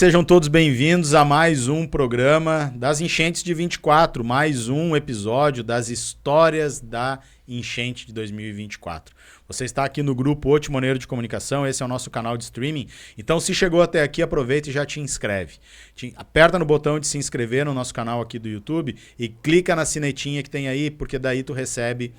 Sejam todos bem-vindos a mais um programa das Enchentes de 24, mais um episódio das histórias da enchente de 2024. Você está aqui no grupo O Timoneiro de Comunicação, esse é o nosso canal de streaming. Então, se chegou até aqui, aproveita e já te inscreve. Aperta no botão de se inscrever no nosso canal aqui do YouTube e clica na sinetinha que tem aí, porque daí tu recebe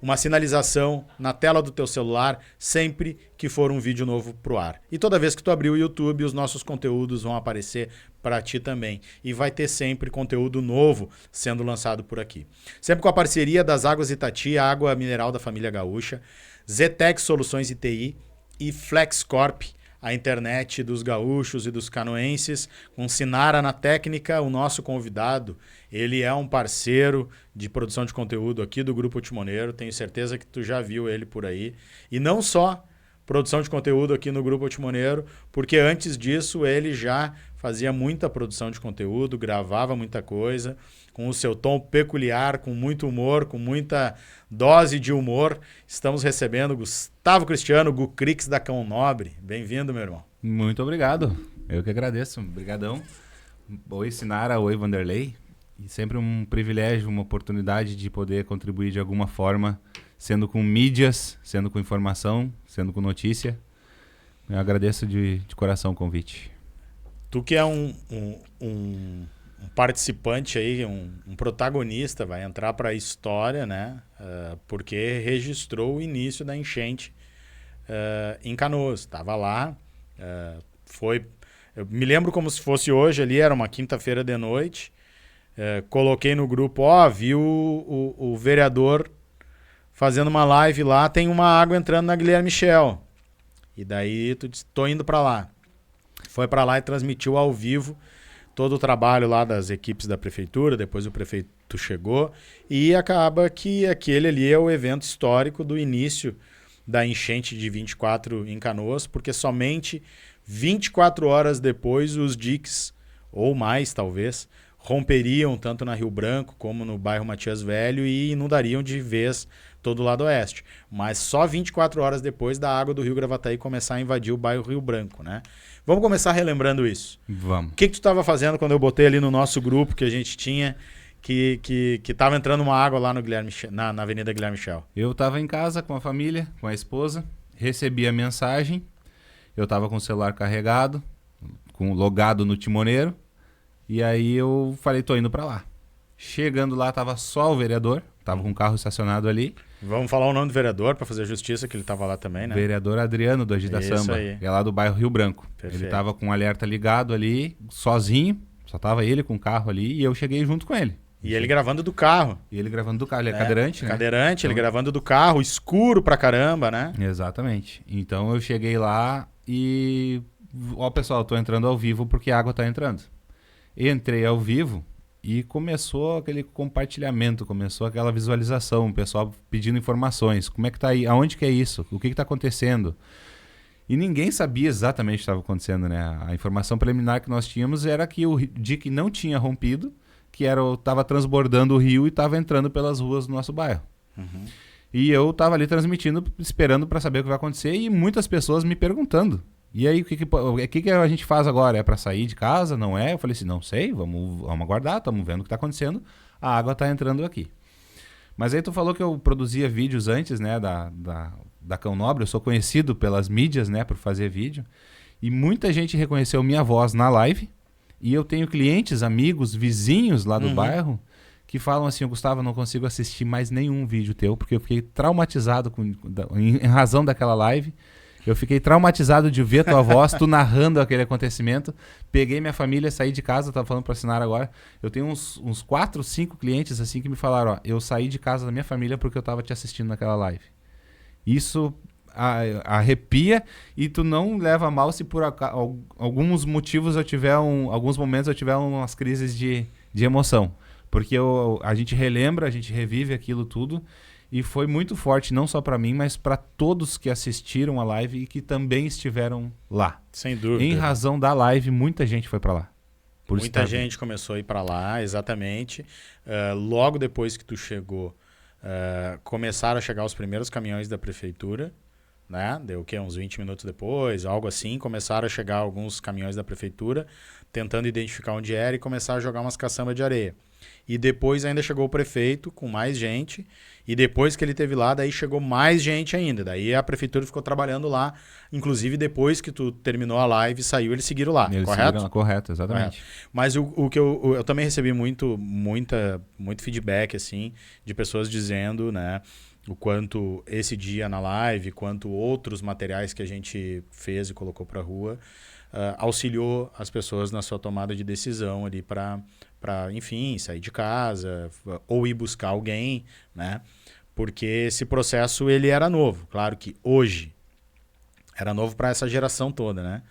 uma sinalização na tela do teu celular sempre que for um vídeo novo pro ar. E toda vez que tu abrir o YouTube, os nossos conteúdos vão aparecer para ti também. E vai ter sempre conteúdo novo sendo lançado por aqui. Sempre com a parceria das Águas Itati, a água mineral da família gaúcha, Zetec Soluções ITI e FlexCorp, a internet dos gaúchos e dos canoenses, com Sinara na técnica, o nosso convidado. Ele é um parceiro de produção de conteúdo aqui do Grupo Timoneiro, tenho certeza que tu já viu ele por aí. E não só produção de conteúdo aqui no Grupo Timoneiro, porque antes disso ele já fazia muita produção de conteúdo, gravava muita coisa, com o seu tom peculiar, com muito humor, com muita dose de humor. Estamos recebendo Gustavo Cristiano, Gucrix da Cão Nobre. Bem-vindo, meu irmão. Muito obrigado. Eu que agradeço. Obrigadão. Oi, Sinara. Oi, Vanderlei. E sempre um privilégio, uma oportunidade de poder contribuir de alguma forma, sendo com mídias, sendo com informação, sendo com notícia. Eu agradeço de coração o convite. Tu que é um participante aí, um protagonista, vai entrar para a história, né? Porque registrou o início da enchente em Canoas. Estava lá, eu me lembro como se fosse hoje ali, era uma quinta-feira de noite. Coloquei no grupo, vi o vereador fazendo uma live lá, tem uma água entrando na Guilherme Michel. E daí tu disse, tô indo para lá. Foi para lá e transmitiu ao vivo todo o trabalho lá das equipes da prefeitura, depois o prefeito chegou e acaba que aquele ali é o evento histórico do início da enchente de 24 em Canoas, porque somente 24 horas depois os diques, ou mais talvez, romperiam tanto na Rio Branco como no bairro Matias Velho e inundariam de vez todo o lado oeste. Mas só 24 horas depois da água do Rio Gravataí começar a invadir o bairro Rio Branco, né? Vamos começar relembrando isso. Vamos. O que tu estava fazendo quando eu botei ali no nosso grupo que a gente tinha, que estava entrando uma água lá no na Avenida Guilherme Michel? Eu estava em casa com a família, com a esposa, recebi a mensagem, eu estava com o celular carregado, logado no Timoneiro, e aí eu falei, tô indo para lá. Chegando lá, tava só o vereador, tava com o carro estacionado ali. Vamos falar o nome do vereador para fazer justiça, que ele estava lá também, né? Vereador Adriano do Agita Samba, aí. é lá do bairro Rio Branco. Perfeito. Ele tava com o alerta ligado ali, sozinho, só tava ele com o carro ali e eu cheguei junto com ele. E ele gravando do carro. Ele é cadeirante, né? Cadeirante, ele gravando do carro, escuro pra caramba, né? Exatamente. Então eu cheguei lá e... pessoal, tô entrando ao vivo porque a água tá entrando. Entrei ao vivo e começou aquele compartilhamento, começou aquela visualização, o pessoal pedindo informações. Como é que tá aí? Aonde que é isso? O que que tá acontecendo? E ninguém sabia exatamente o que estava acontecendo, né? A informação preliminar que nós tínhamos era que o dique não tinha rompido, que estava transbordando o rio e estava entrando pelas ruas do nosso bairro. Uhum. E eu estava ali transmitindo, esperando para saber o que vai acontecer e muitas pessoas me perguntando. E aí, o que a gente faz agora? É para sair de casa? Não é? Eu falei assim, não sei, vamos aguardar, estamos vendo o que está acontecendo. A água está entrando aqui. Mas aí tu falou que eu produzia vídeos antes, né, da Cão Nobre. Eu sou conhecido pelas mídias, né, por fazer vídeo. E muita gente reconheceu minha voz na live. E eu tenho clientes, amigos, vizinhos lá do bairro que falam assim, Gustavo, eu não consigo assistir mais nenhum vídeo teu, porque eu fiquei traumatizado em razão daquela live. Eu fiquei traumatizado de ver tua voz, tu narrando aquele acontecimento. Peguei minha família, saí de casa, tava falando pra assinar agora. Eu tenho uns 4, 5 clientes assim que me falaram, eu saí de casa da minha família porque eu tava te assistindo naquela live. Isso arrepia e tu não leva mal se por alguns motivos alguns momentos eu tiver umas crises de emoção. Porque a gente relembra, a gente revive aquilo tudo. E foi muito forte, não só para mim, mas para todos que assistiram a live e que também estiveram lá. Sem dúvida. Em razão da live, muita gente foi para lá. Muita gente começou a ir para lá, exatamente. Logo depois que tu chegou, começaram a chegar os primeiros caminhões da prefeitura, né? Deu o quê? Uns 20 minutos depois, algo assim. Começaram a chegar alguns caminhões da prefeitura tentando identificar onde era e começar a jogar umas caçambas de areia. E depois ainda chegou o prefeito com mais gente. E depois que ele teve lá, daí chegou mais gente ainda. Daí a prefeitura ficou trabalhando lá. Inclusive, depois que tu terminou a live e saiu, eles seguiram lá, Eles correto? seguiram lá, correto, exatamente. Mas o que eu também recebi muito feedback, assim, de pessoas dizendo, né, o quanto esse dia na live, quanto outros materiais que a gente fez e colocou pra rua, auxiliou as pessoas na sua tomada de decisão ali para, enfim, sair de casa ou ir buscar alguém, né? Porque esse processo ele era novo. Claro que hoje era novo para essa geração toda, né?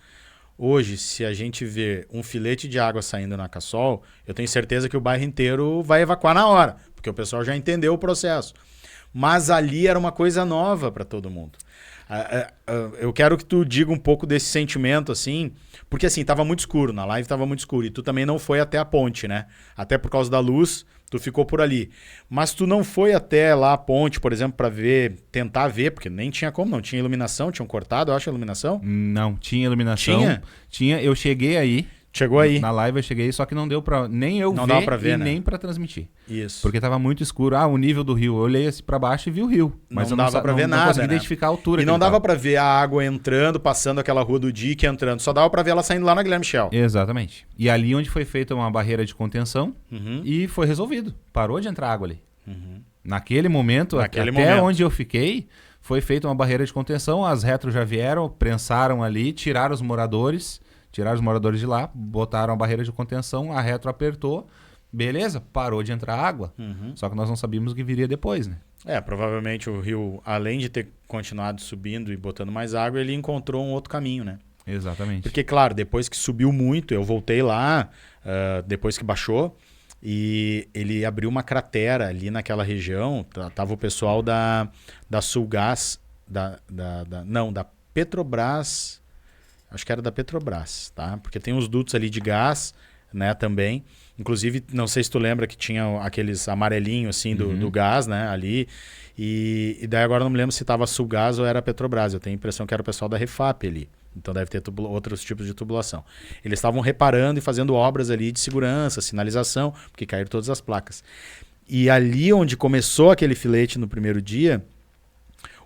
Hoje, se a gente vê um filete de água saindo na Cassol, eu tenho certeza que o bairro inteiro vai evacuar na hora, porque o pessoal já entendeu o processo. Mas ali era uma coisa nova para todo mundo. Eu quero que tu diga um pouco desse sentimento, assim, porque assim, tava muito escuro, na live tava muito escuro, e tu também não foi até a ponte, né? Até por causa da luz, tu ficou por ali. Mas tu não foi até lá a ponte, por exemplo, para ver, tentar ver, porque nem tinha como, não tinha iluminação, tinham cortado, eu acho, a iluminação? Não, tinha iluminação. Tinha? Tinha, eu cheguei aí. Chegou aí. Na live eu cheguei, só que não deu pra nem eu Não ver, dava pra ver, e né? nem pra transmitir. Isso. Porque tava muito escuro. O nível do rio. Eu olhei assim pra baixo e vi o rio. Mas Não eu dava pra ver não nada, consegui né? identificar a altura. E não dava pra ver a água entrando, passando aquela rua do dique entrando. Só dava pra ver ela saindo lá na Guilherme Schell. Exatamente. E ali onde foi feita uma barreira de contenção Uhum. e foi resolvido. Parou de entrar água ali. Uhum. Naquele momento, até onde eu fiquei, foi feita uma barreira de contenção. As retros já vieram, prensaram ali, tiraram os moradores de lá, botaram a barreira de contenção, a retro apertou, beleza, parou de entrar água. Uhum. Só que nós não sabíamos o que viria depois, né? Provavelmente o rio, além de ter continuado subindo e botando mais água, ele encontrou um outro caminho, né? Exatamente. Porque, claro, depois que subiu muito, eu voltei lá, depois que baixou, e ele abriu uma cratera ali naquela região. Tava o pessoal da Sulgás, da Petrobras, acho que era da Petrobras, tá? Porque tem uns dutos ali de gás, né, também. Inclusive, não sei se tu lembra que tinha aqueles amarelinhos, assim, do gás, né, ali. E daí agora não me lembro se tava Sulgás ou era Petrobras. Eu tenho a impressão que era o pessoal da Refap ali. Então deve ter outros tipos de tubulação. Eles estavam reparando e fazendo obras ali de segurança, sinalização, porque caíram todas as placas. E ali onde começou aquele filete no primeiro dia,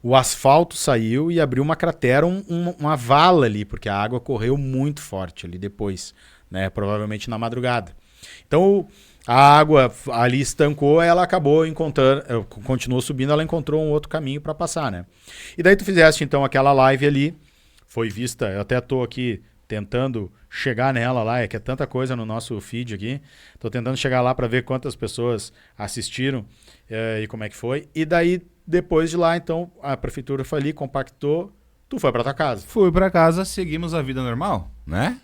o asfalto saiu e abriu uma cratera, uma vala ali, porque a água correu muito forte ali depois, né? Provavelmente na madrugada. Então a água ali estancou, ela acabou encontrando, continuou subindo, ela encontrou um outro caminho para passar, né? E daí tu fizeste então aquela live ali, foi vista, eu até tô aqui tentando chegar nela lá, é que é tanta coisa no nosso feed aqui, tô tentando chegar lá para ver quantas pessoas assistiram e como é que foi. E daí, depois de lá, então, a prefeitura foi ali, compactou, tu foi pra tua casa. Fui pra casa, seguimos a vida normal, né?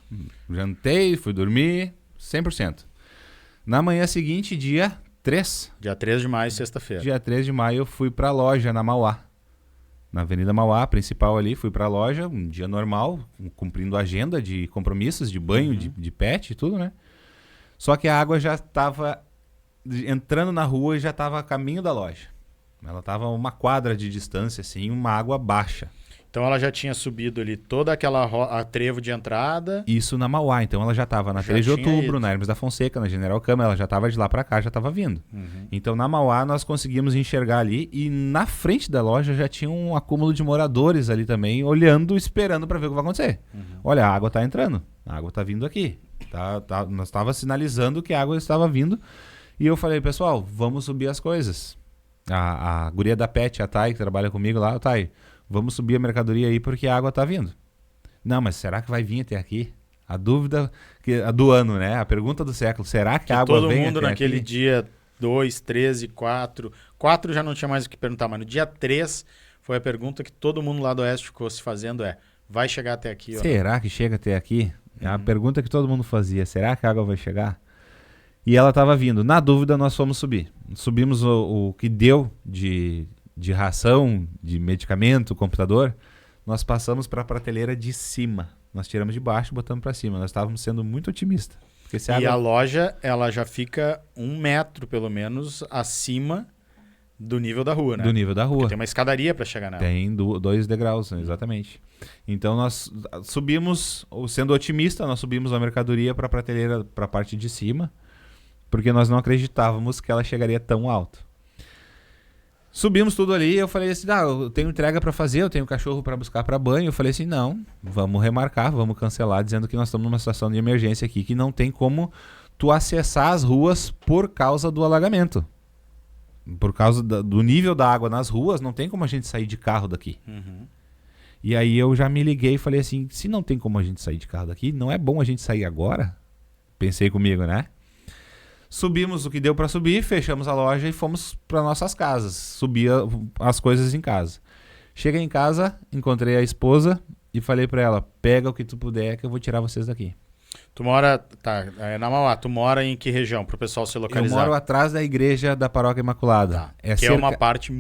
Jantei, fui dormir, 100%. Na manhã seguinte, dia 3. Dia 3 de maio, sexta-feira. Dia 3 de maio eu fui pra loja na Mauá. Na Avenida Mauá, principal ali, fui pra loja, um dia normal, cumprindo a agenda de compromissos, de banho, de pet e tudo, né? Só que a água já estava entrando na rua e já estava a caminho da loja. Ela estava uma quadra de distância, assim, uma água baixa. Então ela já tinha subido ali toda aquela a trevo de entrada. Isso na Mauá, então ela já estava na 3 de outubro, na Hermes da Fonseca, na General Câmara, ela já estava de lá para cá, já estava vindo. Então na Mauá nós conseguimos enxergar ali e na frente da loja já tinha um acúmulo de moradores ali também, olhando, esperando para ver o que vai acontecer. Olha, a água está entrando, a água está vindo aqui. Nós estava sinalizando que a água estava vindo e eu falei, pessoal, vamos subir as coisas. A guria da Pet, a Thay, que trabalha comigo lá, Thay, vamos subir a mercadoria aí porque a água tá vindo. Não, mas será que vai vir até aqui? A dúvida a do ano, né? A pergunta do século. Será que a água vem até aqui? Todo mundo naquele dia 2, 13, 4... 4 já não tinha mais o que perguntar, mas no dia 3 foi a pergunta que todo mundo lá do Oeste ficou se fazendo vai chegar até aqui? Será que chega até aqui? É a pergunta que todo mundo fazia. Será que a água vai chegar? E ela estava vindo. Na dúvida, nós fomos subir. Subimos o que deu de ração, de medicamento, computador, nós passamos para a prateleira de cima. Nós tiramos de baixo e botamos para cima. Nós estávamos sendo muito otimistas. E a loja, ela já fica 1 metro, pelo menos, acima do nível da rua, né? Do nível da rua. Porque tem uma escadaria para chegar nela. Tem 2 degraus, exatamente. Então nós subimos, sendo otimista, nós subimos a mercadoria para a prateleira, para a parte de cima, porque nós não acreditávamos que ela chegaria tão alto. Subimos tudo ali, eu falei assim, eu tenho entrega para fazer, eu tenho cachorro para buscar para banho. Eu falei assim, não, vamos remarcar, vamos cancelar, dizendo que nós estamos numa situação de emergência aqui, que não tem como tu acessar as ruas por causa do alagamento. Por causa do nível da água nas ruas, não tem como a gente sair de carro daqui. Uhum. E aí eu já me liguei e falei assim, se não tem como a gente sair de carro daqui, não é bom a gente sair agora? Pensei comigo, né? Subimos o que deu para subir, fechamos a loja e fomos para nossas casas. Subia as coisas em casa. Cheguei em casa, encontrei a esposa e falei para ela, pega o que tu puder que eu vou tirar vocês daqui. Tu mora, na Mauá, tu mora em que região, para o pessoal se localizar? Eu moro atrás da igreja da Paróquia Imaculada. Tá. Que é uma parte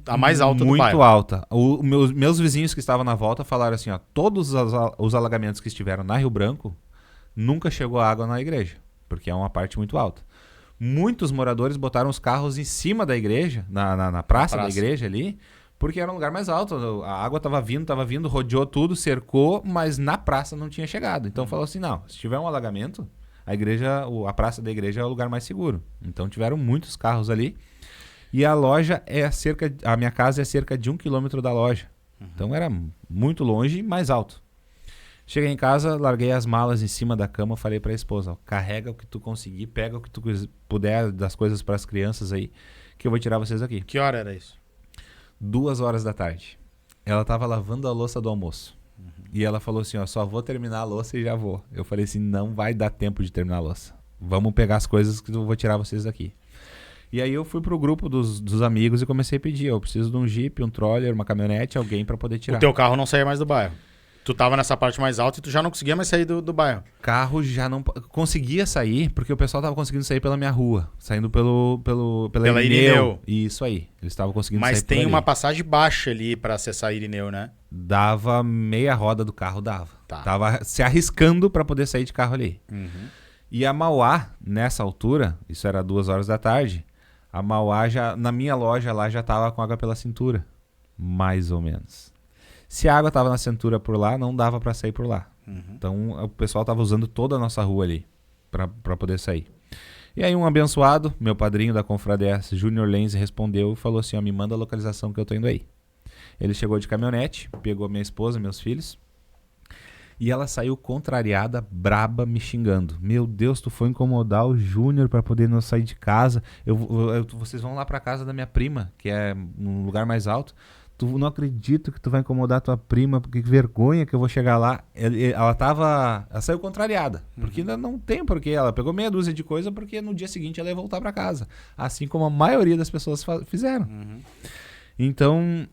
a mais alta do bairro. Muito alta. Meus vizinhos que estavam na volta falaram assim, todos os alagamentos que estiveram na Rio Branco, nunca chegou água na igreja, porque é uma parte muito alta. Muitos moradores botaram os carros em cima da igreja, na praça da igreja ali, porque era um lugar mais alto. A água estava vindo, rodeou tudo, cercou, mas na praça não tinha chegado. Então falou assim, não, se tiver um alagamento, a praça da igreja é o lugar mais seguro. Então tiveram muitos carros ali. E a loja a minha casa é cerca de 1 quilômetro da loja. Então era muito longe e mais alto. Cheguei em casa, larguei as malas em cima da cama, falei para a esposa, carrega o que tu conseguir, pega o que tu puder das coisas para as crianças aí, que eu vou tirar vocês aqui. Que hora era isso? 2h da tarde. Ela estava lavando a louça do almoço. E ela falou assim, só vou terminar a louça e já vou. Eu falei assim, não vai dar tempo de terminar a louça. Vamos pegar as coisas que eu vou tirar vocês daqui. E aí eu fui pro grupo dos amigos e comecei a pedir, eu preciso de um Jeep, um troller, uma caminhonete, alguém para poder tirar. O teu carro não saía mais do bairro? Tu tava nessa parte mais alta e tu já não conseguia mais sair do bairro? Carro já não conseguia sair, porque o pessoal tava conseguindo sair pela minha rua, saindo pela Irineu. Isso aí, eles estavam conseguindo sair. Mas tem uma passagem baixa ali pra acessar a Irineu, né? Dava meia roda do carro, dava. Tá. Tava se arriscando pra poder sair de carro ali. Uhum. E a Mauá, nessa altura, isso era 2h da tarde, a Mauá na minha loja lá já tava com água pela cintura, mais ou menos. Se a água estava na cintura por lá, não dava para sair por lá. Uhum. Então o pessoal estava usando toda a nossa rua ali para poder sair. E aí um abençoado, meu padrinho da Confradés, Júnior Lenz, respondeu e falou assim, me manda a localização que eu tô indo aí. Ele chegou de caminhonete, pegou minha esposa, meus filhos, e ela saiu contrariada, braba, me xingando. Meu Deus, tu foi incomodar o Júnior para poder não sair de casa. Vocês vão lá para casa da minha prima, que é um lugar mais alto. Tu não acredito que tu vai incomodar tua prima, porque que vergonha que eu vou chegar lá. Ela saiu contrariada, porque ainda não tem porquê. Ela pegou meia dúzia de coisa, porque no dia seguinte ela ia voltar para casa. Assim como a maioria das pessoas fizeram. Uhum. Então,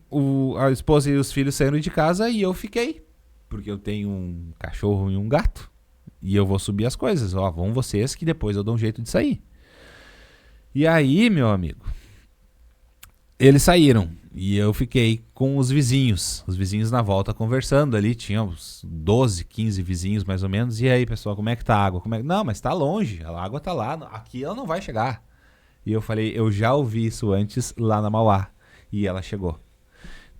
a esposa e os filhos saíram de casa e eu fiquei. Porque eu tenho um cachorro e um gato. E eu vou subir as coisas. Vão vocês que depois eu dou um jeito de sair. E aí, meu amigo, eles saíram. E eu fiquei com os vizinhos na volta conversando ali, tinha uns 12, 15 vizinhos mais ou menos. E aí, pessoal, como é que tá a água? Não, mas tá longe, a água tá lá, aqui ela não vai chegar. E eu falei, eu já ouvi isso antes lá na Mauá. E ela chegou.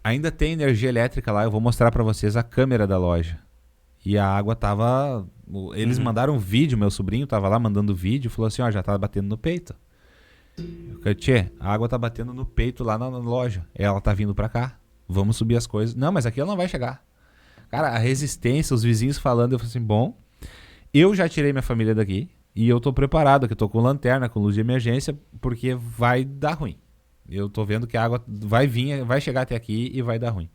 Ainda tem energia elétrica lá, eu vou mostrar pra vocês a câmera da loja. E a água tava... Eles mandaram um vídeo, meu sobrinho tava lá mandando vídeo, falou assim, já tava batendo no peito. Tchê, a água tá batendo no peito lá na loja. Ela tá vindo pra cá. Vamos subir as coisas. Não, mas aqui ela não vai chegar. Cara, a resistência, os vizinhos falando, eu falei assim, bom, eu já tirei minha família daqui e eu tô preparado, que eu tô com lanterna, com luz de emergência, porque vai dar ruim. Eu tô vendo que a água vai chegar até aqui e vai dar ruim.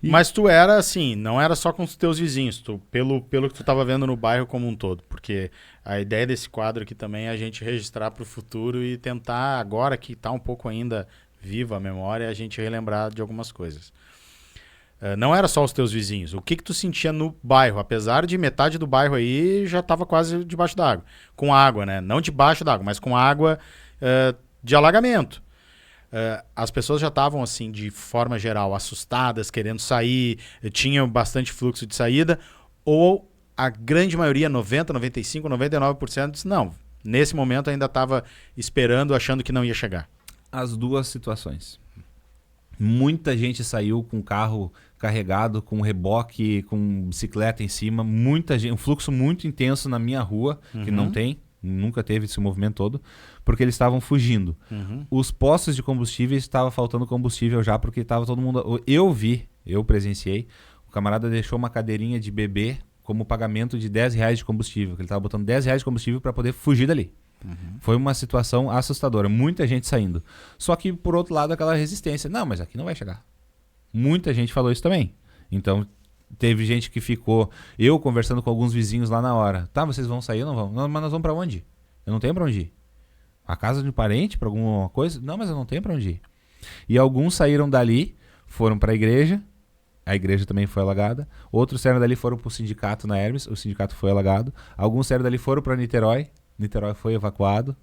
Mas tu era assim, não era só com os teus vizinhos, pelo que tu estava vendo no bairro como um todo, porque a ideia desse quadro aqui também é a gente registrar para o futuro e tentar, agora que está um pouco ainda viva a memória, a gente relembrar de algumas coisas. Não era só os teus vizinhos, o que tu sentia no bairro, apesar de metade do bairro aí já estava quase debaixo d'água, com água, né? Não debaixo d'água, mas com água de alagamento. As pessoas já estavam, assim, de forma geral, assustadas, querendo sair, tinham bastante fluxo de saída, ou a grande maioria, 90%, 95%, 99%, disse não, nesse momento ainda estava esperando, achando que não ia chegar. as duas situações. Muita gente saiu com carro carregado, com reboque, com bicicleta em cima. Muita gente, um fluxo muito intenso na minha rua, que não tem, nunca teve esse movimento todo, porque eles estavam fugindo. Os postos de combustível estavam faltando combustível já, porque estava todo mundo... Eu presenciei, o camarada deixou uma cadeirinha de bebê como pagamento de R$10 de combustível, que ele estava botando R$10 de combustível para poder fugir dali. Foi uma situação assustadora, muita gente saindo. Só que, por outro lado, aquela resistência. Não, mas aqui não vai chegar. Muita gente falou isso também. Então, teve gente que ficou... Eu conversando com alguns vizinhos lá na hora. Tá, vocês vão sair ou não vão? Não, mas nós vamos pra onde? Eu não tenho pra onde ir. A casa de um parente, pra alguma coisa? Não, mas eu não tenho pra onde ir. E alguns saíram dali, foram pra igreja. A igreja também foi alagada. Outros saíram dali, foram pro sindicato na Hermes. O sindicato foi alagado. Alguns saíram dali, foram pra Niterói. Niterói foi evacuado.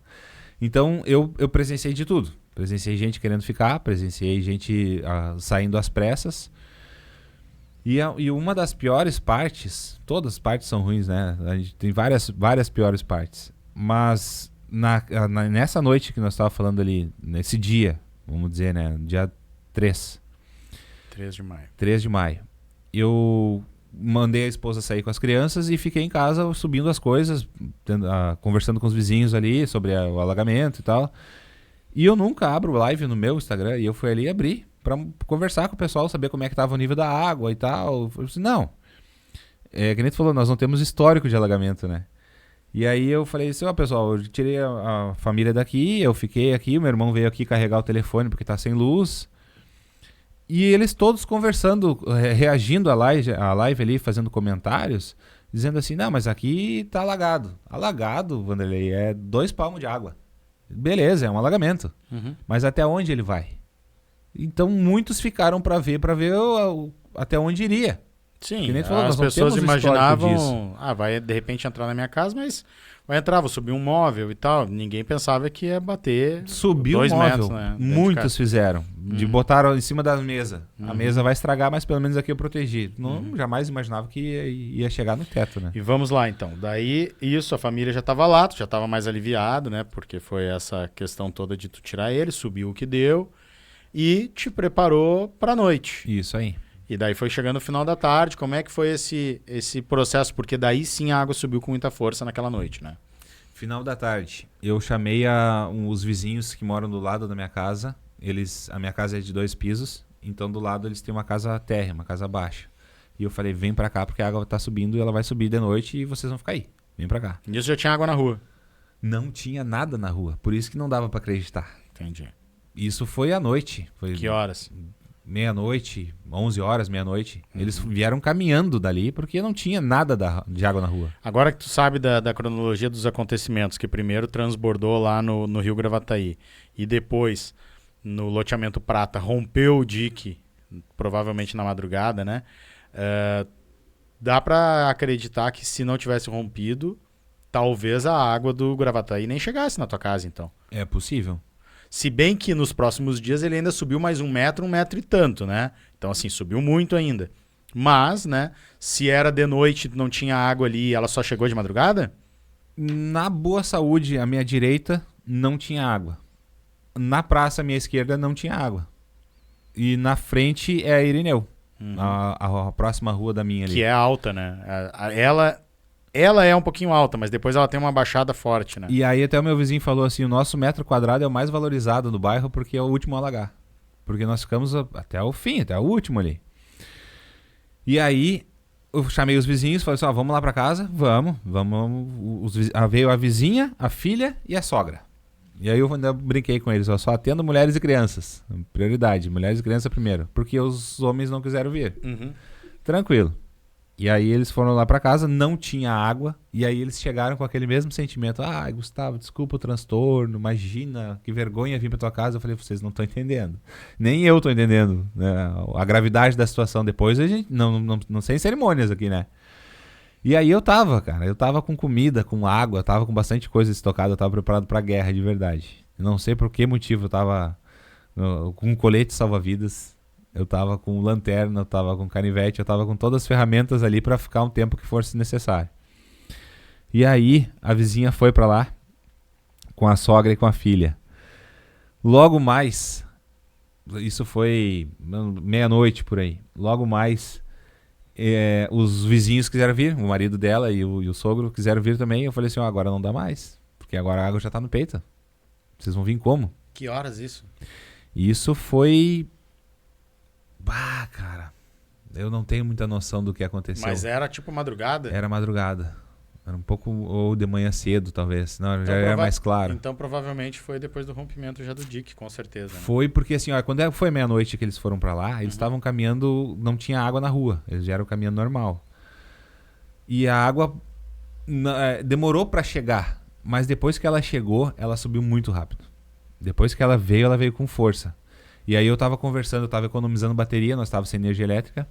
Então, eu presenciei de tudo. Presenciei gente querendo ficar, presenciei gente saindo às pressas. E uma das piores partes, todas as partes são ruins, né? A gente tem várias piores partes. Mas nessa noite que nós estávamos falando ali, nesse dia, vamos dizer, né? Dia 3 de maio. Eu... mandei a esposa sair com as crianças e fiquei em casa subindo as coisas, conversando com os vizinhos ali sobre o alagamento e tal. E eu nunca abro live no meu Instagram, e eu fui ali abrir para conversar com o pessoal, saber como é que estava o nível da água e tal. Eu falei assim, não, que nem tu falou, nós não temos histórico de alagamento, né? E aí eu falei assim, pessoal, eu tirei a família daqui, eu fiquei aqui, o meu irmão veio aqui carregar o telefone porque tá sem luz. E eles todos conversando, reagindo à live ali, fazendo comentários, dizendo assim, não, mas aqui tá alagado. Alagado, Vanderlei, é 2 palmos de água. Beleza, é um alagamento. Mas até onde ele vai? Então muitos ficaram para ver até onde iria. Sim, as pessoas imaginavam, vai de repente entrar na minha casa, mas vai entrar, vou subir um móvel e tal. Ninguém pensava que ia bater 2 metros, né? Muitos fizeram. Botaram em cima da mesa. A mesa vai estragar, mas pelo menos aqui eu protegi. Não, jamais imaginava que ia chegar no teto, né? E vamos lá, então. Daí, a família já estava lá, tu já estava mais aliviado, né? Porque foi essa questão toda de tu tirar ele, subiu o que deu e te preparou pra noite. Isso aí. E daí foi chegando no final da tarde. Como é que foi esse processo? Porque daí sim a água subiu com muita força naquela noite, né? Final da tarde. Eu chamei os vizinhos que moram do lado da minha casa. A minha casa é de 2 pisos. Então do lado eles têm uma casa térrea, uma casa baixa. E eu falei, vem pra cá porque a água tá subindo e ela vai subir de noite e vocês vão ficar aí. Vem pra cá. E isso já tinha água na rua? Não tinha nada na rua. Por isso que não dava pra acreditar. Entendi. Isso foi à noite. Que horas? Meia-noite, 11 horas, meia-noite. Eles vieram caminhando dali porque não tinha nada de água na rua. Agora que tu sabe da cronologia dos acontecimentos, que primeiro transbordou lá no Rio Gravataí e depois no loteamento Prata rompeu o dique, provavelmente na madrugada, né? Dá pra acreditar que se não tivesse rompido, talvez a água do Gravataí nem chegasse na tua casa, então. É possível. Se bem que nos próximos dias ele ainda subiu mais 1 metro e tanto, né? Então, assim, subiu muito ainda. Mas, né, se era de noite não tinha água ali e ela só chegou de madrugada? Na Boa Saúde, à minha direita, não tinha água. Na praça, à minha esquerda, não tinha água. E na frente é a Irineu, a próxima rua da minha ali. Que é alta, né? Ela é um pouquinho alta, mas depois ela tem uma baixada forte, né? E aí até o meu vizinho falou assim, o nosso metro quadrado é o mais valorizado do bairro porque é o último a alagar. Porque nós ficamos até o fim, até o último ali. E aí eu chamei os vizinhos, falei assim, vamos lá pra casa? Vamos. Veio a vizinha, a filha e a sogra. E aí eu ainda brinquei com eles, só atendo mulheres e crianças. Prioridade, mulheres e crianças primeiro. Porque os homens não quiseram vir. Tranquilo. E aí eles foram lá pra casa, não tinha água, e aí eles chegaram com aquele mesmo sentimento. Gustavo, desculpa o transtorno, imagina, que vergonha vir pra tua casa. Eu falei, vocês não estão entendendo. Nem eu tô entendendo, né, a gravidade da situação. Depois a gente, não sem cerimônias aqui, né? E aí eu tava com comida, com água, tava com bastante coisa estocada, eu tava preparado pra guerra de verdade. Eu não sei por que motivo eu tava com um colete salva-vidas. Eu tava com lanterna, eu tava com canivete, eu tava com todas as ferramentas ali pra ficar um tempo que fosse necessário. E aí, a vizinha foi pra lá com a sogra e com a filha. Logo mais, isso foi meia-noite por aí. Logo mais, os vizinhos quiseram vir, o marido dela e o sogro quiseram vir também. Eu falei assim, agora não dá mais, porque agora a água já tá no peito. Vocês vão vir como? Que horas isso? E isso foi... Bah, cara, eu não tenho muita noção do que aconteceu. Mas era tipo madrugada? Era madrugada. Era um pouco, ou de manhã cedo, talvez. Não, então, já era mais claro. Então provavelmente foi depois do rompimento já do Dick, com certeza. Né? Foi porque assim, ó, quando foi meia-noite que eles foram pra lá, eles estavam caminhando, não tinha água na rua. Eles já eram caminhando normal. E a água demorou pra chegar. Mas depois que ela chegou, ela subiu muito rápido. Depois que ela veio com força. E aí eu tava conversando, eu tava economizando bateria, nós tava sem energia elétrica.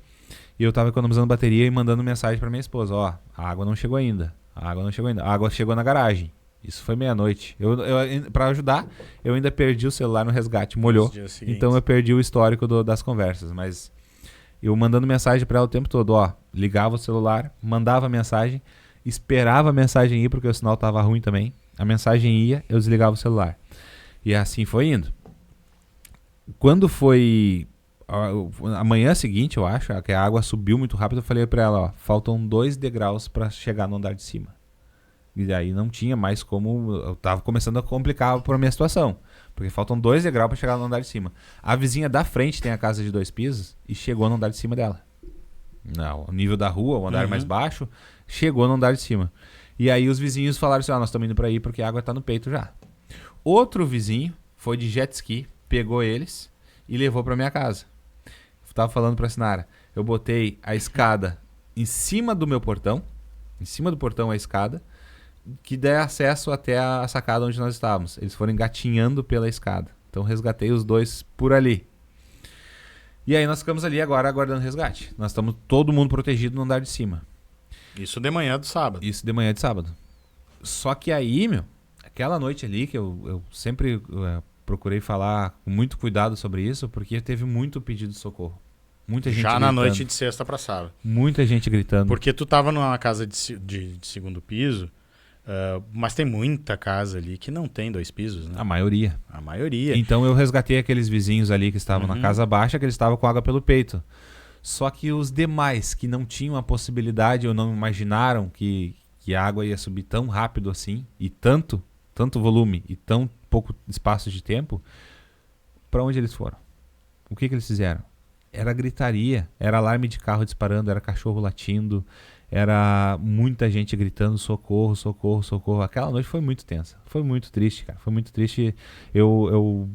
E eu tava economizando bateria e mandando mensagem pra minha esposa. Ó, a água não chegou ainda. A água chegou na garagem. Isso foi meia-noite. Pra ajudar, eu ainda perdi o celular no resgate. Molhou. Então eu perdi o histórico das conversas. Mas eu mandando mensagem pra ela o tempo todo. Ó, ligava o celular, mandava mensagem, esperava a mensagem ir porque o sinal tava ruim também. A mensagem ia, eu desligava o celular. E assim foi indo. Quando foi... a manhã seguinte, eu acho, que a água subiu muito rápido, eu falei pra ela, ó, faltam 2 degraus pra chegar no andar de cima. E aí não tinha mais como, eu tava começando a complicar pra minha situação, porque faltam 2 degraus pra chegar no andar de cima. A vizinha da frente tem a casa de 2 pisos e chegou no andar de cima dela. Não, o nível da rua, o andar mais baixo, chegou no andar de cima. E aí os vizinhos falaram assim, nós estamos indo pra aí porque a água tá no peito já. Outro vizinho foi de jet ski, pegou eles e levou pra minha casa. Tava falando pra Sinara, eu botei a escada em cima do meu portão, em cima do portão a escada, que dá acesso até a sacada onde nós estávamos. Eles foram engatinhando pela escada. Então resgatei os 2 por ali. E aí nós ficamos ali agora aguardando resgate. Nós estamos todo mundo protegido no andar de cima. Isso de manhã do sábado. Isso de manhã de sábado. Só que aí, aquela noite ali, que eu sempre... procurei falar com muito cuidado sobre isso, porque teve muito pedido de socorro. Muita gente já gritando. Na noite de sexta pra sábado. Muita gente gritando. Porque tu tava numa casa de segundo piso, mas tem muita casa ali que não tem 2 pisos, né? A maioria. A maioria. Então eu resgatei aqueles vizinhos ali que estavam na casa baixa, que eles estavam com água pelo peito. Só que os demais que não tinham a possibilidade ou não imaginaram que a água ia subir tão rápido assim, e tanto volume e tão pouco espaço de tempo, para onde eles foram? O que eles fizeram? Era gritaria, era alarme de carro disparando, era cachorro latindo, era muita gente gritando socorro, socorro, socorro. Aquela noite foi muito tensa, foi muito triste, cara, foi muito triste. Eu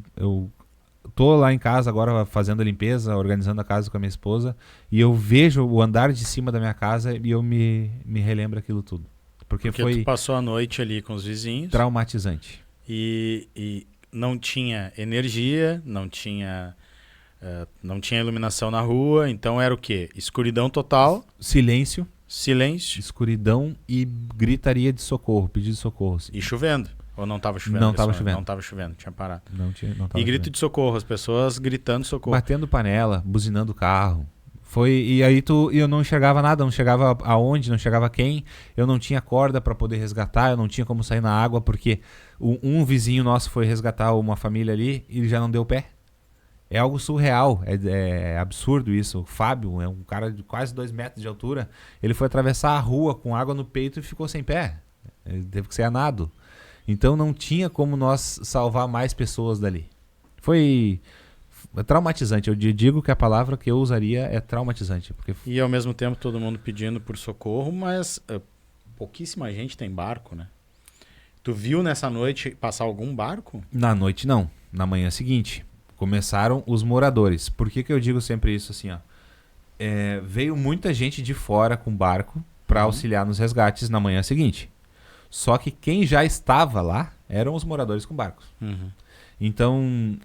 tô lá em casa agora fazendo a limpeza, organizando a casa com a minha esposa, e eu vejo o andar de cima da minha casa e eu me relembro aquilo tudo. Porque foi tu passou a noite ali com os vizinhos. Traumatizante. E não tinha energia, não tinha iluminação na rua, então era o quê? Escuridão total. Silêncio. Escuridão e gritaria de socorro, pedido de socorro. E chovendo. Ou não estava chovendo? Não estava chovendo. Não estava chovendo, tinha parado. Não tava e grito de socorro, as pessoas gritando socorro. Batendo panela, buzinando o carro. E aí eu não enxergava nada, não chegava aonde, não chegava quem. Eu não tinha corda para poder resgatar, eu não tinha como sair na água, porque um vizinho nosso foi resgatar uma família ali e ele já não deu pé. É algo surreal, é absurdo isso. O Fábio é um cara de quase 2 metros de altura. Ele foi atravessar a rua com água no peito e ficou sem pé. Ele teve que ser a nado. Então não tinha como nós salvar mais pessoas dali. Foi traumatizante. Eu digo que a palavra que eu usaria é traumatizante. Porque... E ao mesmo tempo todo mundo pedindo por socorro, mas pouquíssima gente tem barco, né? Tu viu nessa noite passar algum barco? Na noite não. Na manhã seguinte. Começaram os moradores. Por que eu digo sempre isso assim, ó? Veio muita gente de fora com barco para auxiliar nos resgates na manhã seguinte. Só que quem já estava lá eram os moradores com barcos. Então,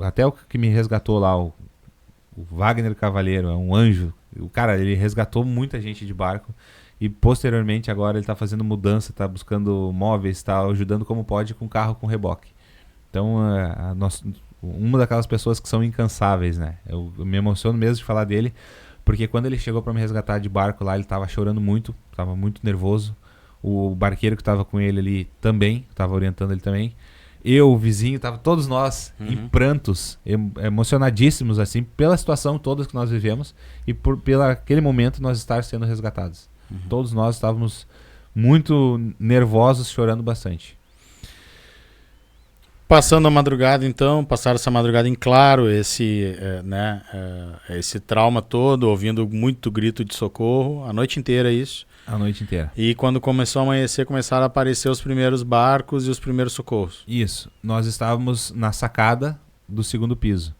até o que me resgatou lá, o Wagner Cavalheiro, é um anjo. O cara, ele resgatou muita gente de barco. E posteriormente agora ele está fazendo mudança, está buscando móveis, está ajudando como pode com carro com reboque. Então, uma daquelas pessoas que são incansáveis, né? Eu me emociono mesmo de falar dele, porque quando ele chegou para me resgatar de barco lá, ele estava chorando muito, estava muito nervoso. O barqueiro que estava com ele ali também, estava orientando ele também. Eu, o vizinho, tava todos nós em prantos, emocionadíssimos, assim, pela situação toda que nós vivemos e pelo aquele momento nós estar sendo resgatados. Todos nós estávamos muito nervosos, chorando bastante. Passando a madrugada, então, passaram essa madrugada em claro, esse trauma todo, ouvindo muito grito de socorro, a noite inteira isso. A noite inteira. E quando começou a amanhecer, começaram a aparecer os primeiros barcos e os primeiros socorros. Isso. Nós estávamos na sacada do segundo piso,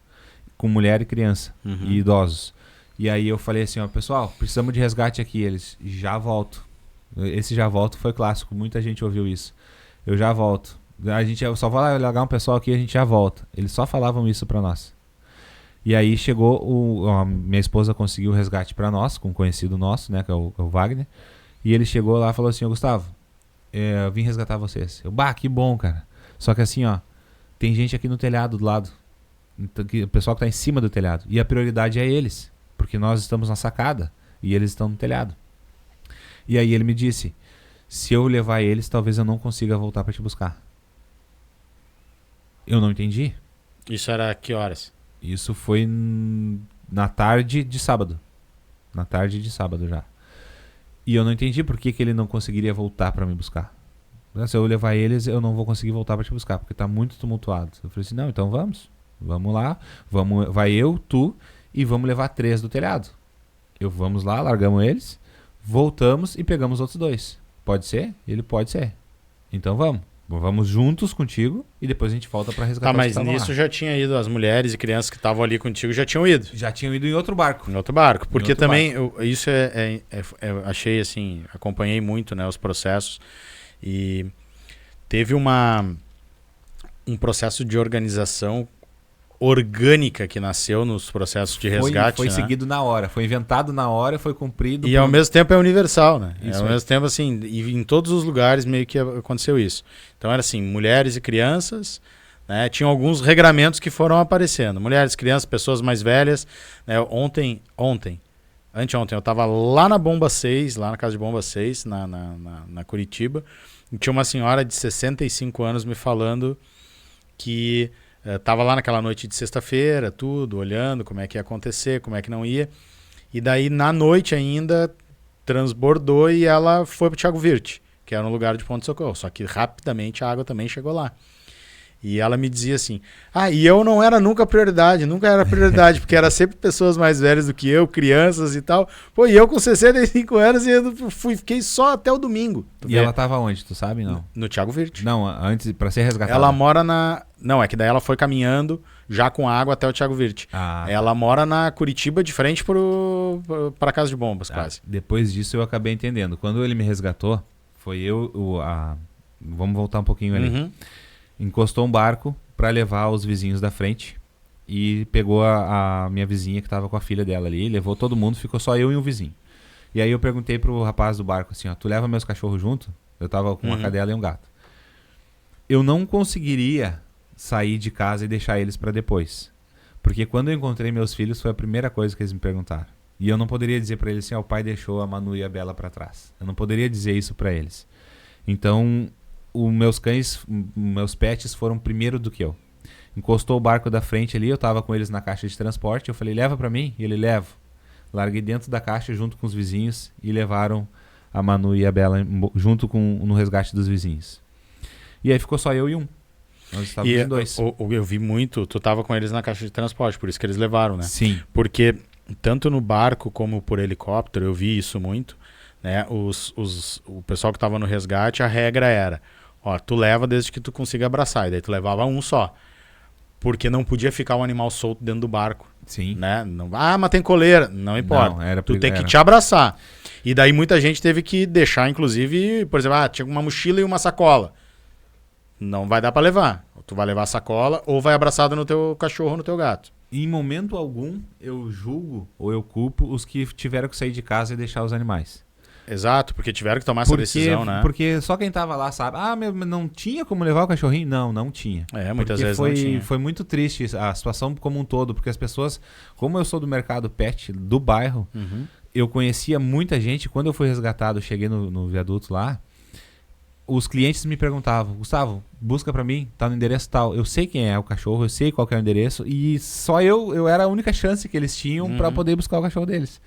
com mulher e criança, e idosos. E aí eu falei assim, ó, pessoal, precisamos de resgate aqui. Eles, já volto. Esse já volto foi clássico, muita gente ouviu isso. Eu já volto. Eu só vou lá largar um pessoal aqui, a gente já volta. Eles só falavam isso pra nós. E aí chegou, a minha esposa conseguiu o resgate pra nós, com um conhecido nosso, né, que é o Wagner. E ele chegou lá e falou assim, ô Gustavo, eu vim resgatar vocês. Que bom, cara. Só que assim, ó, tem gente aqui no telhado do lado. Então, o pessoal que tá em cima do telhado. E a prioridade é eles, porque nós estamos na sacada e eles estão no telhado. E aí ele me disse, se eu levar eles, talvez eu não consiga voltar pra te buscar. Eu não entendi. Isso era que horas? Isso foi na tarde de sábado. Na tarde de sábado já. E eu não entendi por que ele não conseguiria voltar pra me buscar. Se eu levar eles, eu não vou conseguir voltar pra te buscar, porque tá muito tumultuado. Eu falei assim, não, então vamos. Vamos lá. Vai eu, tu, e vamos levar 3 do telhado. Vamos lá, largamos eles, voltamos e pegamos outros 2. Pode ser? Ele pode ser. Então vamos. Vamos juntos contigo e depois a gente volta pra resgatar os que estavam lá. Mas nisso já tinha ido, as mulheres e crianças que estavam ali contigo já tinham ido. Já tinham ido em outro barco. Em outro barco. Porque também, isso achei assim, acompanhei muito, né, os processos. E teve um processo de organização orgânica que nasceu nos processos de resgate. Foi seguido na hora, foi inventado na hora, foi cumprido. E ao mesmo tempo é universal, né? Ao mesmo tempo, assim, e em todos os lugares meio que aconteceu isso. Então era assim, mulheres e crianças, né? Tinham alguns regramentos que foram aparecendo. Mulheres, crianças, pessoas mais velhas. Né? Anteontem, eu estava lá na Bomba 6, lá na casa de Bomba 6, na Curitiba, e tinha uma senhora de 65 anos me falando que estava lá naquela noite de sexta-feira, tudo, olhando como é que ia acontecer, como é que não ia. E daí, na noite ainda, transbordou e ela foi pro Thiago Virte, que era um lugar de ponto de socorro. Só que rapidamente a água também chegou lá. E ela me dizia assim, e eu não era nunca prioridade, porque era sempre pessoas mais velhas do que eu, crianças e tal. Pô, e eu com 65 anos e eu fiquei só até o domingo. E ela tava onde, tu sabe, não? No Thiago Virte. Não, antes, pra ser resgatada. Ela mora Não, é que daí ela foi caminhando já com água até o Thiago Virte. Ela mora na Curitiba, de frente pra Casa de Bombas, quase. Depois disso eu acabei entendendo. Quando ele me resgatou, foi vamos voltar um pouquinho ali. Encostou um barco para levar os vizinhos da frente e pegou a minha vizinha que tava com a filha dela ali, levou todo mundo, ficou só eu e um vizinho. E aí eu perguntei pro rapaz do barco assim, ó, tu leva meus cachorros junto? Eu tava com uma cadela e um gato. Eu não conseguiria sair de casa e deixar eles para depois. Porque quando eu encontrei meus filhos foi a primeira coisa que eles me perguntaram. E eu não poderia dizer para eles assim, o pai deixou a Manu e a Bela para trás. Eu não poderia dizer isso para eles. Então os meus pets foram primeiro do que eu. Encostou o barco da frente ali, eu tava com eles na caixa de transporte, eu falei, leva pra mim? E ele, leva. Larguei dentro da caixa junto com os vizinhos e levaram a Manu e a Bela junto no resgate dos vizinhos. E aí ficou só eu e um. Nós estávamos em 2. Eu vi muito, tu tava com eles na caixa de transporte, por isso que eles levaram, né? Sim. Porque tanto no barco como por helicóptero, eu vi isso muito, né? O pessoal que tava no resgate, a regra era, tu leva desde que tu consiga abraçar. E daí tu levava um só. Porque não podia ficar um animal solto dentro do barco. Sim. Né? Não, mas tem coleira. Não importa. Tu tem que te abraçar. E daí muita gente teve que deixar, inclusive, por exemplo, tinha uma mochila e uma sacola. Não vai dar pra levar. Tu vai levar a sacola ou vai abraçado no teu cachorro, no teu gato. Em momento algum, eu julgo ou eu culpo os que tiveram que sair de casa e deixar os animais. Exato, porque tiveram que tomar essa decisão, né? Porque só quem tava lá sabe. Não tinha como levar o cachorrinho? Não tinha. Muitas vezes não tinha. Foi muito triste a situação como um todo, porque as pessoas, como eu sou do mercado pet do bairro, eu conhecia muita gente. Quando eu fui resgatado, cheguei no viaduto lá, os clientes me perguntavam, Gustavo, busca pra mim, tá no endereço tal. Eu sei quem é o cachorro, eu sei qual que é o endereço, e só eu era a única chance que eles tinham pra poder buscar o cachorro deles.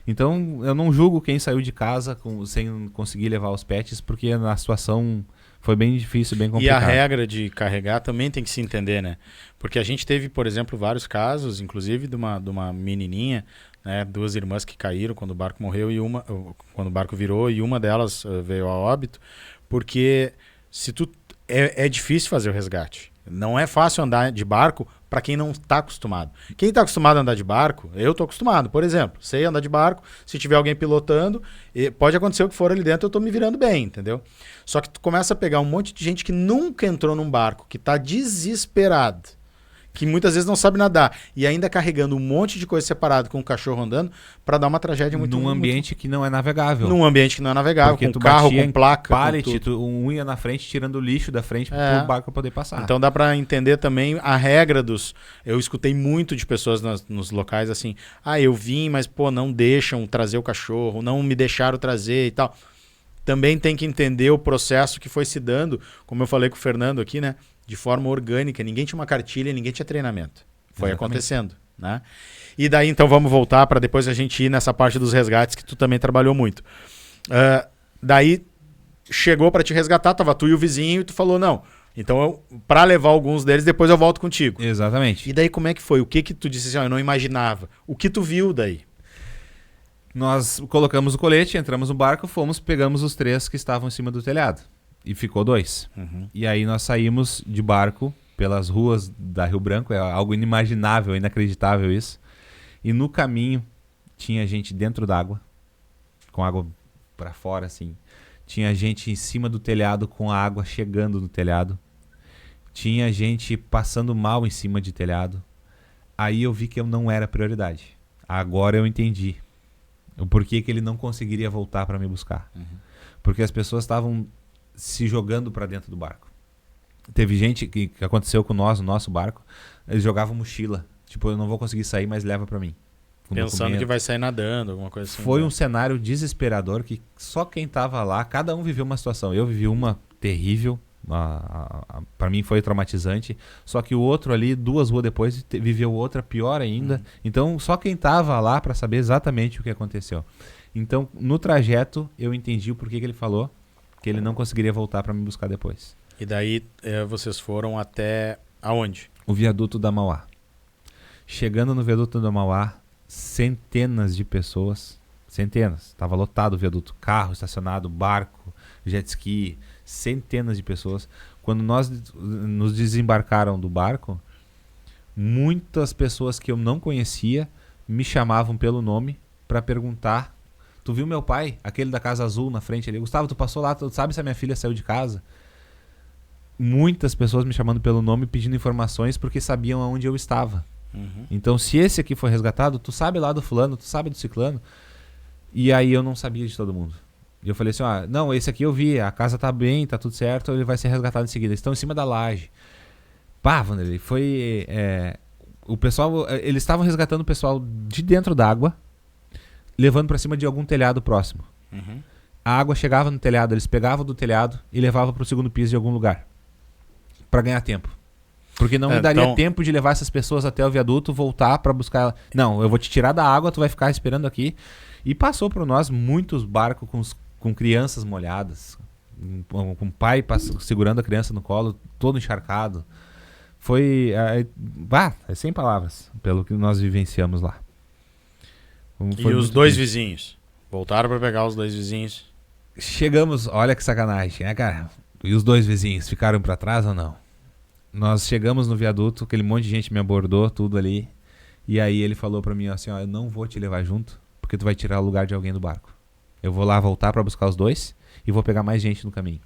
Então, eu não julgo quem saiu de casa sem conseguir levar os pets, porque a situação foi bem difícil, bem complicada. E a regra de carregar também tem que se entender, né? Porque a gente teve, por exemplo, vários casos, inclusive de uma menininha, né, 2 irmãs que caíram quando o barco morreu e quando o barco virou, e uma delas veio a óbito, porque é difícil fazer o resgate. Não é fácil andar de barco para quem não está acostumado. Quem está acostumado a andar de barco, eu estou acostumado, por exemplo, sei andar de barco, se tiver alguém pilotando, pode acontecer o que for ali dentro, eu estou me virando bem, entendeu? Só que tu começa a pegar um monte de gente que nunca entrou num barco, que está desesperado, que muitas vezes não sabe nadar, e ainda carregando um monte de coisa separado com o cachorro andando, para dar uma tragédia muito... Num ambiente que não é navegável. Num ambiente que não é navegável, porque com carro, com placa, pallet, com tudo. um ia na frente tirando o lixo da frente para o barco poder passar. Então dá para entender também a regra dos... Eu escutei muito de pessoas nos locais assim, eu vim, mas pô, não deixam trazer o cachorro, não me deixaram trazer e tal. Também tem que entender o processo que foi se dando, como eu falei com o Fernando aqui, né? De forma orgânica. Ninguém tinha uma cartilha, ninguém tinha treinamento. Foi acontecendo, né? E daí, então, vamos voltar para depois a gente ir nessa parte dos resgates que tu também trabalhou muito. Daí, chegou para te resgatar, tava tu e o vizinho, e tu falou, não, então para levar alguns deles, depois eu volto contigo. Exatamente. E daí, como é que foi? O que tu disse assim, eu não imaginava? O que tu viu daí? Nós colocamos o colete, entramos no barco, pegamos os 3 que estavam em cima do telhado. E ficou 2. E aí nós saímos de barco pelas ruas da Rio Branco, é algo inimaginável, inacreditável isso. E no caminho tinha gente dentro d'água, com água para fora assim. Tinha gente em cima do telhado com a água chegando no telhado. Tinha gente passando mal em cima de telhado. Aí eu vi que eu não era prioridade. Agora eu entendi o porquê que ele não conseguiria voltar para me buscar. Porque as pessoas estavam se jogando para dentro do barco. Teve gente que aconteceu com nós, no nosso barco, eles jogavam mochila. Tipo, eu não vou conseguir sair, mas leva para mim. Pensando que vai sair nadando, alguma coisa assim. Foi um cenário desesperador que só quem tava lá, cada um viveu uma situação. Eu vivi uma terrível, para mim foi traumatizante, só que o outro ali, 2 ruas depois, viveu outra pior ainda. Então, só quem tava lá para saber exatamente o que aconteceu. Então, no trajeto, eu entendi o porquê que ele falou que ele não conseguiria voltar para me buscar depois. E daí vocês foram até aonde? O viaduto da Mauá. Chegando no viaduto da Mauá, centenas de pessoas, estava lotado o viaduto, carro estacionado, barco, jet ski, centenas de pessoas. Quando nós nos desembarcaram do barco, muitas pessoas que eu não conhecia me chamavam pelo nome para perguntar: tu viu meu pai? Aquele da casa azul na frente ali. Gustavo, tu passou lá, tu sabe se a minha filha saiu de casa? Muitas pessoas me chamando pelo nome, pedindo informações porque sabiam aonde eu estava. Então, se esse aqui foi resgatado, tu sabe lá do fulano, tu sabe do ciclano. E aí eu não sabia de todo mundo. E eu falei assim, não, esse aqui eu vi, a casa tá bem, tá tudo certo, ele vai ser resgatado em seguida. Eles estão em cima da laje. Pá, Vanderlei, foi... o pessoal, eles estavam resgatando o pessoal de dentro d'água, levando para cima de algum telhado próximo. A água chegava no telhado, eles pegavam do telhado e levavam para o segundo piso de algum lugar. Para ganhar tempo. Porque não me daria tempo de levar essas pessoas até o viaduto, voltar para buscar ela. Não, eu vou te tirar da água, tu vai ficar esperando aqui. E passou por nós muitos barcos com crianças molhadas, com o pai segurando a criança no colo, todo encharcado. Foi... é sem palavras, pelo que nós vivenciamos lá. E os 2 vizinhos? Voltaram para pegar os 2 vizinhos? Chegamos, olha que sacanagem, né, cara? E os 2 vizinhos ficaram para trás ou não? Nós chegamos no viaduto, aquele monte de gente me abordou, tudo ali. E aí ele falou para mim assim, eu não vou te levar junto, porque tu vai tirar o lugar de alguém do barco. Eu vou lá voltar para buscar os 2 e vou pegar mais gente no caminho.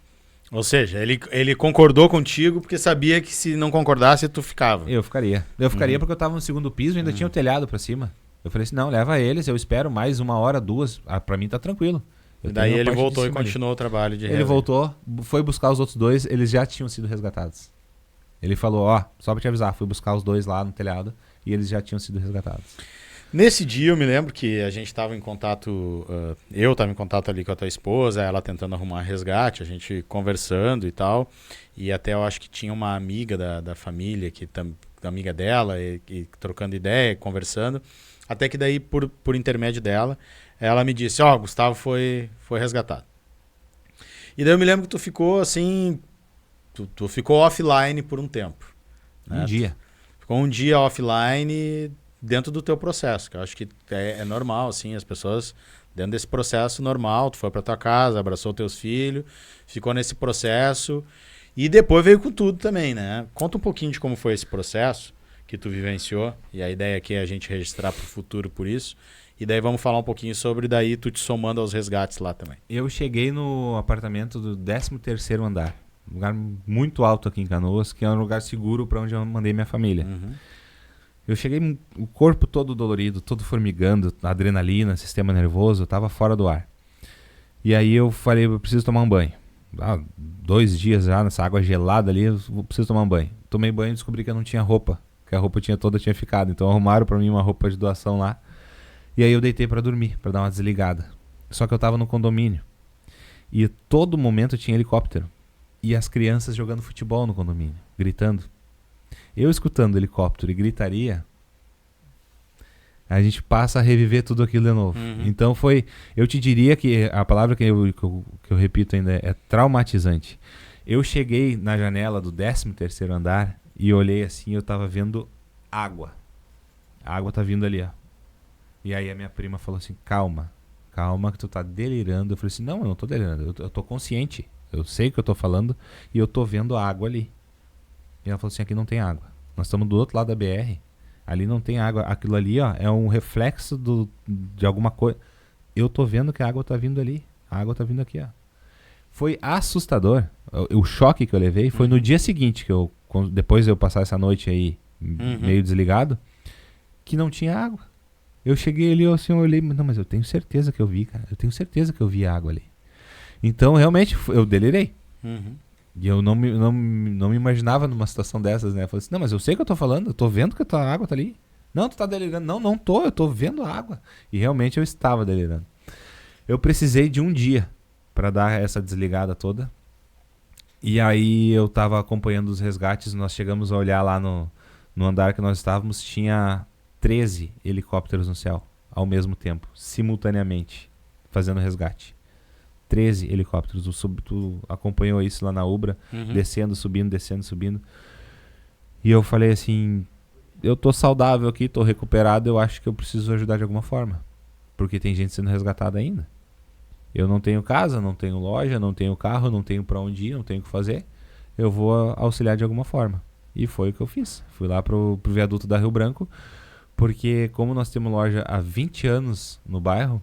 Ou seja, ele concordou contigo porque sabia que se não concordasse, tu ficava. Eu ficaria. Eu ficaria porque eu tava no segundo piso e ainda tinha o telhado para cima. Eu falei assim, não, leva eles, eu espero mais 1 hora, 2. Para mim tá tranquilo. E daí ele voltou e continuou o trabalho de Ele voltou, foi buscar os outros 2, eles já tinham sido resgatados. Ele falou, só pra te avisar, fui buscar os 2 lá no telhado e eles já tinham sido resgatados. Nesse dia eu me lembro que a gente estava em contato, eu estava em contato ali com a tua esposa, ela tentando arrumar resgate, a gente conversando e tal, e até eu acho que tinha uma amiga da família, amiga dela, e trocando ideia, conversando, até que daí, por intermédio dela, ela me disse, Gustavo foi resgatado. E daí eu me lembro que tu ficou assim, tu ficou offline por um tempo. Né? Um dia. Ficou um dia offline dentro do teu processo, que eu acho que é normal, assim, as pessoas dentro desse processo normal, tu foi pra tua casa, abraçou teus filhos, ficou nesse processo e depois veio com tudo também, né? Conta um pouquinho de como foi esse processo que tu vivenciou, e a ideia aqui é a gente registrar pro futuro por isso, e daí vamos falar um pouquinho sobre daí tu te somando aos resgates lá também. Eu cheguei no apartamento do 13º andar, um lugar muito alto aqui em Canoas, que é um lugar seguro para onde eu mandei minha família. Uhum. Eu cheguei, o corpo todo dolorido, todo formigando, adrenalina, sistema nervoso, eu tava fora do ar. E aí eu falei, eu preciso tomar um banho. 2 dias já nessa água gelada ali, eu preciso tomar um banho. Tomei banho e descobri que eu não tinha roupa, que a roupa tinha ficado. Então arrumaram pra mim uma roupa de doação lá. E aí eu deitei pra dormir, pra dar uma desligada. Só que eu tava no condomínio. E todo momento tinha helicóptero. E as crianças jogando futebol no condomínio, gritando. Eu escutando helicóptero e gritaria, a gente passa a reviver tudo aquilo de novo. Uhum. Então eu te diria que a palavra que eu repito ainda é traumatizante. Eu cheguei na janela do 13º andar e olhei assim, eu tava vendo água. A água tá vindo ali, ó. E aí a minha prima falou assim, calma que tu tá delirando. Eu falei assim, não, eu não tô delirando, eu tô consciente. Eu sei o que eu tô falando e eu tô vendo a água ali. E ela falou assim, aqui não tem água. Nós estamos do outro lado da BR. Ali não tem água. Aquilo ali, ó, é um reflexo de alguma coisa. Eu tô vendo que a água tá vindo ali. A água tá vindo aqui, ó. Foi assustador. O choque que eu levei foi no dia seguinte, depois de eu passar essa noite aí, meio desligado, que não tinha água. Eu cheguei ali, assim, eu olhei, não, mas eu tenho certeza que eu vi, cara. Eu tenho certeza que eu vi a água ali. Então, realmente, eu delirei. Uhum. E eu não me imaginava numa situação dessas, né? Eu falei assim, não, mas eu sei o que eu tô falando, eu tô vendo que a tua água tá ali. Não, tu tá delirando. Não tô, eu tô vendo a água. E realmente eu estava delirando. Eu precisei de um dia pra dar essa desligada toda. E aí eu tava acompanhando os resgates, nós chegamos a olhar lá no andar que nós estávamos, tinha 13 helicópteros no céu, ao mesmo tempo, simultaneamente, fazendo resgate. 13 helicópteros. Tu acompanhou isso lá na Ubra, descendo, subindo. E eu falei assim, eu tô saudável aqui, tô recuperado, eu acho que eu preciso ajudar de alguma forma. Porque tem gente sendo resgatada ainda. Eu não tenho casa, não tenho loja, não tenho carro, não tenho pra onde ir, não tenho o que fazer. Eu vou auxiliar de alguma forma. E foi o que eu fiz. Fui lá pro viaduto da Rio Branco, porque como nós temos loja há 20 anos no bairro,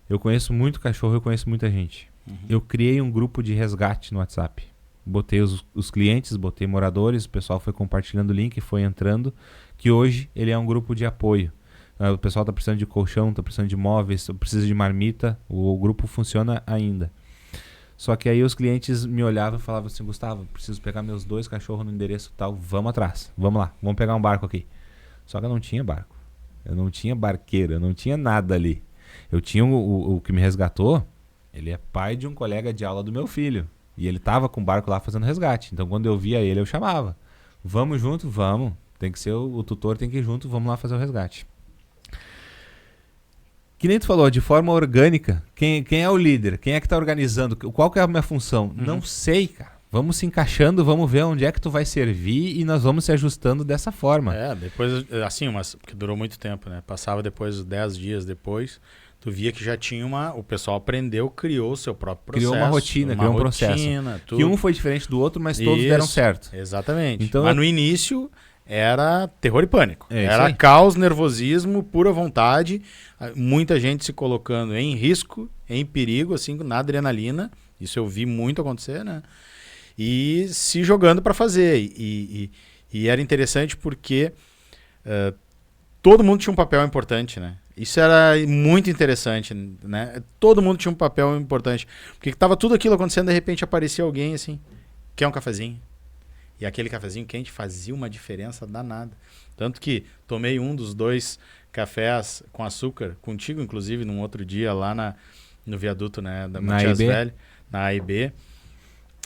eu conheço muito cachorro, eu conheço muita gente. Eu criei um grupo de resgate no WhatsApp. Botei os clientes, botei moradores, o pessoal foi compartilhando o link, foi entrando, que hoje ele é um grupo de apoio. O pessoal está precisando de colchão, está precisando de móveis, precisa de marmita, o grupo funciona ainda. Só que aí os clientes me olhavam e falavam assim, Gustavo, preciso pegar meus 2 cachorros no endereço tal, vamos atrás, vamos lá, vamos pegar um barco aqui. Só que eu não tinha barco, eu não tinha barqueiro, eu não tinha nada ali. Eu tinha o que me resgatou, ele é pai de um colega de aula do meu filho. E ele tava com o barco lá fazendo resgate. Então quando eu via ele, eu chamava. Vamos junto? Vamos. Tem que ser o tutor, tem que ir junto, vamos lá fazer o resgate. Que nem tu falou, de forma orgânica, quem é o líder? Quem é que tá organizando? Qual que é a minha função? Não sei, cara. Vamos se encaixando, vamos ver onde é que tu vai servir e nós vamos se ajustando dessa forma. Depois, assim, porque durou muito tempo, né? Passava depois, 10 dias depois, tu via que já tinha o pessoal aprendeu, criou o seu próprio processo. Criou uma rotina, criou um processo. Tudo. Que um foi diferente do outro, mas todos deram certo. Exatamente. Então, mas no início era terror e pânico. Era aí. caos, nervosismo, pura vontade. Muita gente se colocando em risco, em perigo, assim, na adrenalina. Isso eu vi muito acontecer, né? E se jogando para fazer. E era interessante porque todo mundo tinha um papel importante, né? Isso era muito interessante, né? Todo mundo tinha um papel importante. Porque estava tudo aquilo acontecendo, de repente aparecia alguém assim, quer um cafezinho? E aquele cafezinho quente fazia uma diferença danada. Tanto que tomei um dos 2 cafés com açúcar, contigo inclusive, num outro dia lá no viaduto, né, da Na Matias AIB? Velho, na AIB.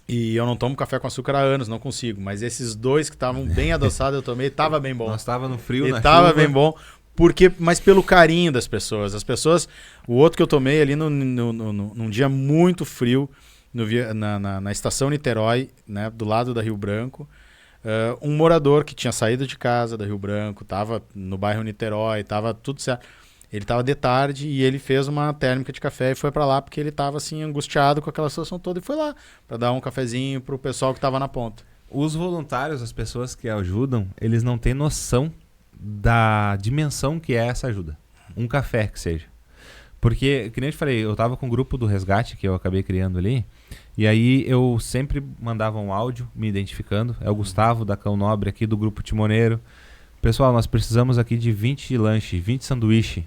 E eu não tomo café com açúcar há anos, não consigo. Mas esses dois que estavam bem adoçados, eu tomei, tava bem bom. Nós tava no frio, E na tava chuva. bem bom, mas pelo carinho das pessoas. As pessoas, o outro que eu tomei ali num dia muito frio, na estação Niterói, né, do lado da Rio Branco, um morador que tinha saído de casa da Rio Branco, tava no bairro Niterói, tava tudo certo. Ele tava de tarde e ele fez uma térmica de café e foi para lá porque ele tava assim angustiado com aquela situação toda e foi lá para dar um cafezinho pro pessoal que tava na ponta. Os voluntários, as pessoas que ajudam, eles não têm noção da dimensão que é essa ajuda. Um café que seja. Porque, que nem eu te falei, eu tava com o grupo do resgate que eu acabei criando ali, e aí eu sempre mandava um áudio me identificando. É o Gustavo da Cão Nobre aqui do grupo Timoneiro. Pessoal, nós precisamos aqui de 20 lanche, 20 sanduíche.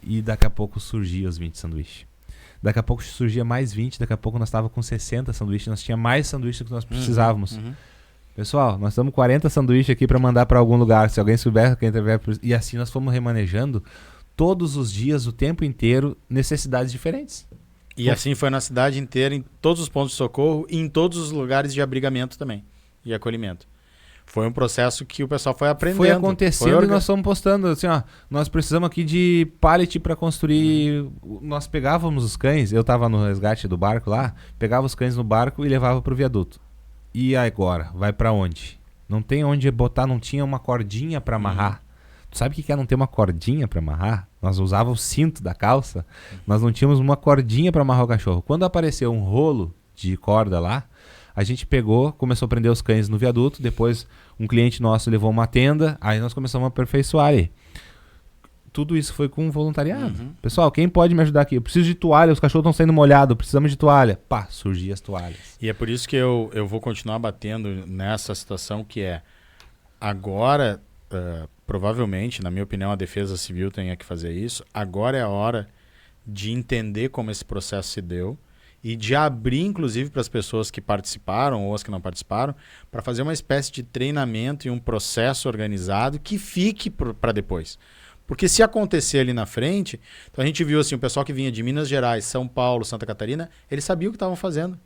E daqui a pouco surgia os 20 sanduíches. Daqui a pouco surgia mais 20, daqui a pouco nós estávamos com 60 sanduíches, nós tínhamos mais sanduíches do que nós precisávamos. Pessoal, nós estamos com 40 sanduíches aqui para mandar para algum lugar. Se alguém souber, quem tiver... E assim nós fomos remanejando todos os dias, o tempo inteiro, necessidades diferentes. E assim foi na cidade inteira, em todos os pontos de socorro e em todos os lugares de abrigamento também e acolhimento. Foi um processo que o pessoal foi aprendendo. Foi acontecendo e nós fomos postando assim, ó, nós precisamos aqui de pallet para construir. Nós pegávamos os cães, eu tava no resgate do barco lá, pegava os cães no barco e levava pro viaduto. E agora, vai para onde? Não tem onde botar, não tinha uma cordinha para amarrar. Tu sabe o que é não ter uma cordinha para amarrar? Nós usávamos o cinto da calça, nós não tínhamos uma cordinha para amarrar o cachorro. Quando apareceu um rolo de corda lá, a gente pegou, começou a prender os cães no viaduto, depois um cliente nosso levou uma tenda, aí nós começamos a aperfeiçoar ali. Tudo isso foi com voluntariado. Pessoal, quem pode me ajudar aqui? Eu preciso de toalha, os cachorros estão saindo molhados, precisamos de toalha. Pá, surgiam as toalhas. E é por isso que eu vou continuar batendo nessa situação que é agora, provavelmente, na minha opinião, a Defesa Civil tenha que fazer isso. Agora é a hora de entender como esse processo se deu e de abrir, inclusive, para as pessoas que participaram ou as que não participaram, para fazer uma espécie de treinamento e um processo organizado que fique para depois. Porque se acontecer ali na frente, então a gente viu assim, o pessoal que vinha de Minas Gerais, São Paulo, Santa Catarina, eles sabiam o que estavam fazendo.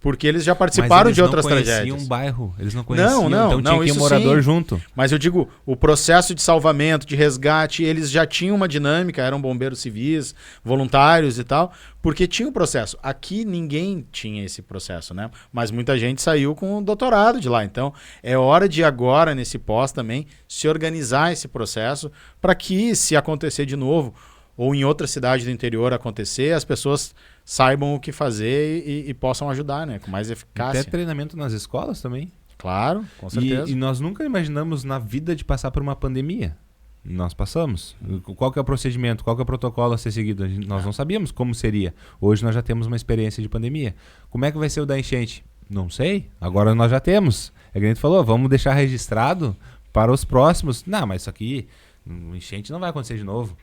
Porque eles já participaram de outras tragédias. Eles não conheciam um bairro, eles não conheciam, então tinha que ir isso morador sim. junto. Mas eu digo, o processo de salvamento, de resgate, eles já tinham uma dinâmica, eram bombeiros civis, voluntários e tal, porque tinha um processo. Aqui ninguém tinha esse processo, né? Mas muita gente saiu com o doutorado de lá. Então, é hora de agora, nesse pós também, se organizar esse processo para que, se acontecer de novo, ou em outra cidade do interior acontecer, as pessoas saibam o que fazer e possam ajudar, né? Com mais eficácia. Até treinamento nas escolas também. Claro, com certeza. E nós nunca imaginamos na vida de passar por uma pandemia. Nós passamos. Qual que é o procedimento? Qual que é o protocolo a ser seguido? Nós não sabíamos como seria. Hoje nós já temos uma experiência de pandemia. Como é que vai ser o da enchente? Não sei. Agora nós já temos. É que a gente falou, vamos deixar registrado para os próximos. Não, mas isso aqui, enchente não vai acontecer de novo.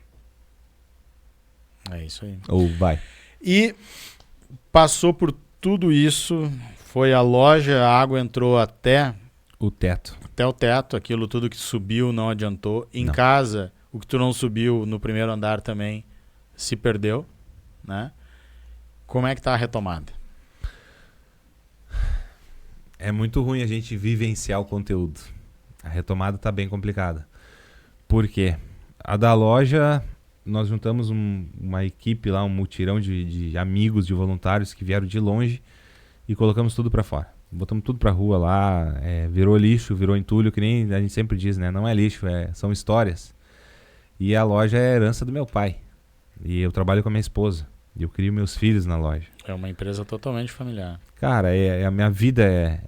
É isso aí. Ou vai. E passou por tudo isso, foi a loja, a água entrou até o teto. Até o teto, aquilo tudo que subiu não adiantou. Em Não. casa, o que tu não subiu no primeiro andar também se perdeu, né? Como é que tá a retomada? É muito ruim a gente vivenciar o conteúdo. A retomada tá bem complicada. Por quê? A da loja, nós juntamos uma equipe lá, um mutirão de amigos, de voluntários que vieram de longe e colocamos tudo para fora. Botamos tudo pra rua lá, virou lixo, virou entulho, que nem a gente sempre diz, né? Não é lixo, são histórias. E a loja é a herança do meu pai. E eu trabalho com a minha esposa. E eu crio meus filhos na loja. É uma empresa totalmente familiar. Cara, a minha vida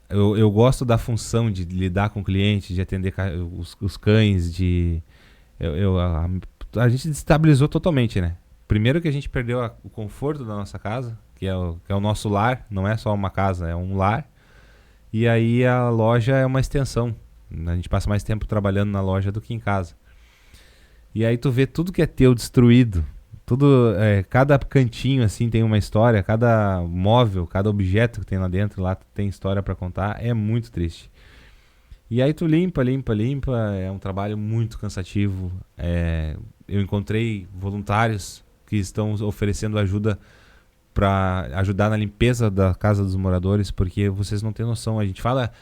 eu gosto da função de lidar com clientes, de atender os cães, a gente destabilizou totalmente, né? Primeiro que a gente perdeu o conforto da nossa casa, que é o nosso lar, não é só uma casa, é um lar. E aí a loja é uma extensão. A gente passa mais tempo trabalhando na loja do que em casa. E aí tu vê tudo que é teu destruído. Tudo, cada cantinho assim tem uma história, cada móvel, cada objeto que tem lá dentro, lá tem história pra contar. É muito triste. E aí tu limpa, é um trabalho muito cansativo. Eu encontrei voluntários que estão oferecendo ajuda para ajudar na limpeza da casa dos moradores, porque vocês não têm noção. A gente fala,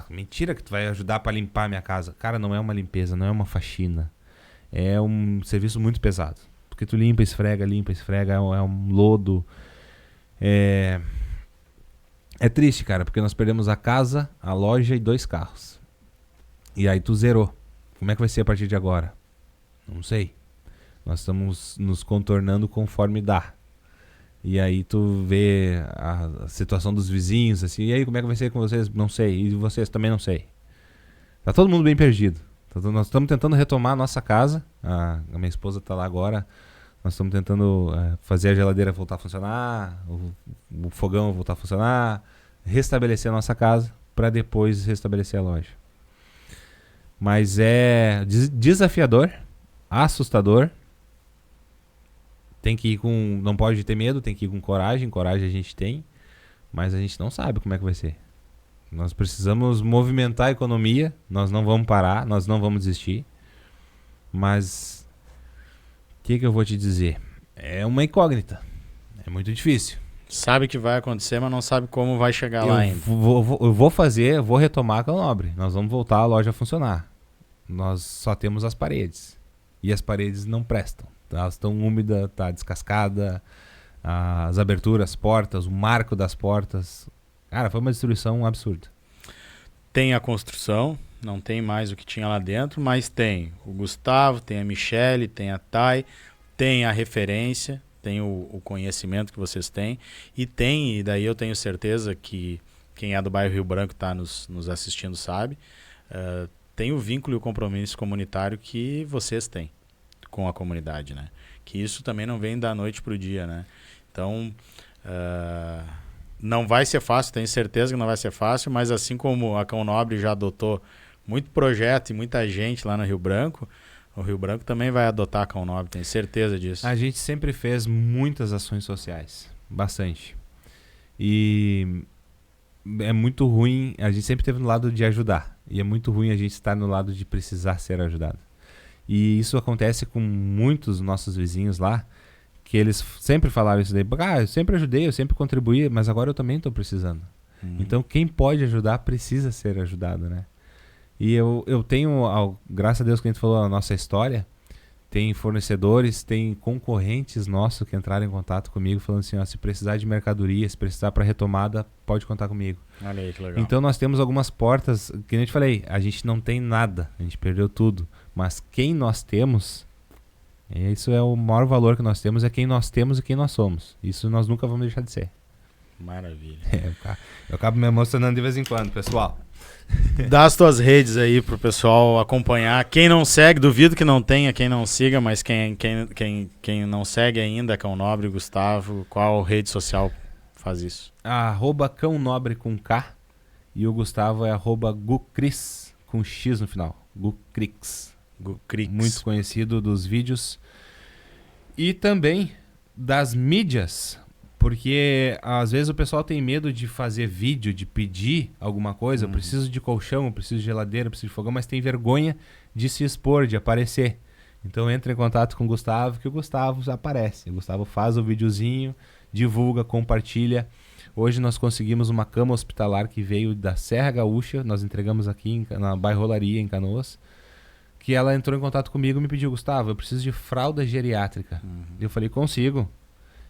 mentira que tu vai ajudar para limpar a minha casa. Cara, não é uma limpeza, não é uma faxina. É um serviço muito pesado. Porque tu limpa, esfrega, é um lodo. É triste, cara, porque nós perdemos a casa, a loja e 2 carros. E aí tu zerou. Como é que vai ser a partir de agora? Não sei. Nós estamos nos contornando conforme dá. E aí tu vê a situação dos vizinhos, assim, e aí como é que vai ser com vocês? Não sei. E vocês também não sei. Tá todo mundo bem perdido. Nós estamos tentando retomar a nossa casa. A minha esposa tá lá agora. Nós estamos tentando fazer a geladeira voltar a funcionar, o fogão voltar a funcionar, restabelecer a nossa casa para depois restabelecer a loja. Mas é desafiador, assustador. Tem que ir não pode ter medo, tem que ir com coragem. Coragem a gente tem, mas a gente não sabe como é que vai ser. Nós precisamos movimentar a economia, nós não vamos parar, nós não vamos desistir. Mas o que eu vou te dizer? É uma incógnita, é muito difícil. Sabe que vai acontecer, mas não sabe como vai chegar lá ainda. Eu vou retomar a Cão Nobre. Nós vamos voltar a loja a funcionar. Nós só temos as paredes. E as paredes não prestam. Elas estão úmidas, está descascada. As aberturas, as portas, o marco das portas. Cara, foi uma destruição absurda. Tem a construção, não tem mais o que tinha lá dentro, mas tem o Gustavo, tem a Michele, tem a Thay, tem a referência, tem o conhecimento que vocês têm, e daí eu tenho certeza que quem é do bairro Rio Branco está nos assistindo sabe, tem o vínculo e o compromisso comunitário que vocês têm com a comunidade, né? Que isso também não vem da noite para o dia, né? Então, não vai ser fácil, tenho certeza que não vai ser fácil, mas assim como a Cão Nobre já adotou muito projeto e muita gente lá no Rio Branco, o Rio Branco também vai adotar a Cão Nobre, tenho certeza disso. A gente sempre fez muitas ações sociais, bastante. E é muito ruim, a gente sempre esteve no lado de ajudar, e é muito ruim a gente estar no lado de precisar ser ajudado. E isso acontece com muitos nossos vizinhos lá, que eles sempre falaram isso daí, eu sempre ajudei, eu sempre contribuí, mas agora eu também estou precisando. Então quem pode ajudar precisa ser ajudado, né? E eu tenho, graças a Deus que a gente falou a nossa história, tem fornecedores, tem concorrentes nossos que entraram em contato comigo falando assim, se precisar de mercadoria, se precisar para retomada, pode contar comigo. Olha aí, que legal. Então nós temos algumas portas, que eu te falei, a gente não tem nada, a gente perdeu tudo, mas quem nós temos, isso é o maior valor que nós temos, é quem nós temos e quem nós somos. Isso nós nunca vamos deixar de ser. Maravilha. Eu acabo me emocionando de vez em quando, pessoal. Dá as tuas redes aí pro pessoal acompanhar. Quem não segue, duvido que não tenha quem não siga, mas quem não segue ainda, Cão Nobre, Gustavo, qual rede social faz isso? @Cão Nobre com K e o Gustavo é @Gucris com X no final. Gucrix. Muito conhecido dos vídeos e também das mídias. Porque às vezes o pessoal tem medo de fazer vídeo, de pedir alguma coisa. Eu preciso de colchão, eu preciso de geladeira, eu preciso de fogão, mas tem vergonha de se expor, de aparecer. Então entra em contato com o Gustavo, que o Gustavo aparece. O Gustavo faz o videozinho, divulga, compartilha. Hoje nós conseguimos uma cama hospitalar que veio da Serra Gaúcha. Nós entregamos aqui na Bairrolaria, em Canoas. Que ela entrou em contato comigo e me pediu, Gustavo, eu preciso de fralda geriátrica. Eu falei, consigo.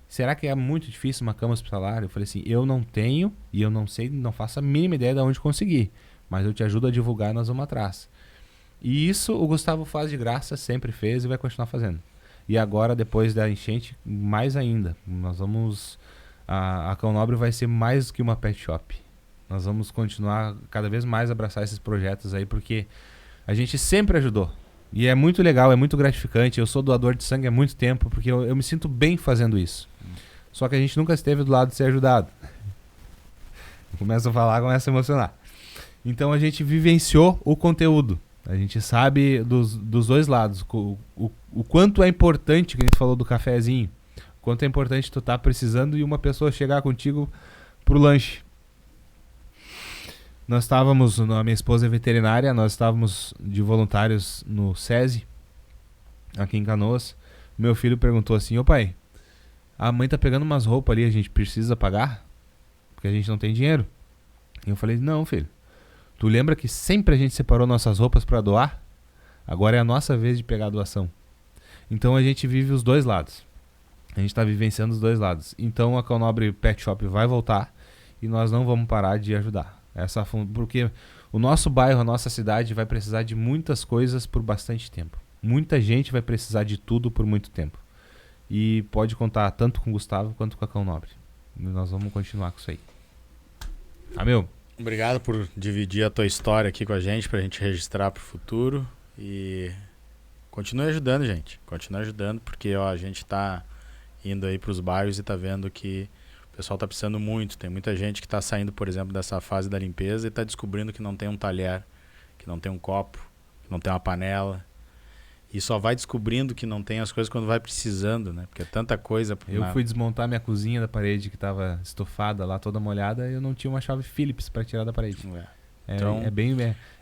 Será que é muito difícil uma cama hospitalar? Eu falei assim, eu não tenho e eu não sei, não faço a mínima ideia de onde conseguir. Mas eu te ajudo a divulgar, nós vamos atrás. E isso o Gustavo faz de graça, sempre fez e vai continuar fazendo. E agora, depois da enchente, mais ainda. Nós vamos... A Cão Nobre vai ser mais que uma pet shop. Nós vamos continuar cada vez mais abraçar esses projetos aí, porque a gente sempre ajudou. E é muito legal, é muito gratificante. Eu sou doador de sangue há muito tempo, porque eu me sinto bem fazendo isso. Só que a gente nunca esteve do lado de ser ajudado. Começa a falar, começa a emocionar. Então a gente vivenciou o conteúdo. A gente sabe dos dois lados. O quanto é importante, que a gente falou do cafezinho. O quanto é importante tu estar precisando e uma pessoa chegar contigo pro lanche. Nós estávamos, a minha esposa é veterinária, nós estávamos de voluntários no SESI, aqui em Canoas. Meu filho perguntou assim, ô pai, a mãe tá pegando umas roupas ali, a gente precisa pagar? Porque a gente não tem dinheiro. E eu falei, não, filho. Tu lembra que sempre a gente separou nossas roupas para doar? Agora é a nossa vez de pegar a doação. Então a gente vive os dois lados. A gente está vivenciando os dois lados. Então a Cão Nobre Pet Shop vai voltar e nós não vamos parar de ajudar. Porque o nosso bairro, a nossa cidade vai precisar de muitas coisas por bastante tempo. Muita gente vai precisar de tudo por muito tempo. E pode contar tanto com o Gustavo quanto com a Cão Nobre. E nós vamos continuar com isso aí. Meu. Obrigado por dividir a tua história aqui com a gente, pra gente registrar pro futuro. E continue ajudando, gente. Continue ajudando, porque ó, a gente tá indo aí pros bairros e tá vendo que o pessoal tá precisando muito. Tem muita gente que tá saindo, por exemplo, dessa fase da limpeza e tá descobrindo que não tem um talher, que não tem um copo, que não tem uma panela. E só vai descobrindo que não tem as coisas quando vai precisando, né? Porque é tanta coisa. Eu fui desmontar minha cozinha da parede que tava estofada lá, toda molhada, e eu não tinha uma chave Phillips para tirar da parede. Então,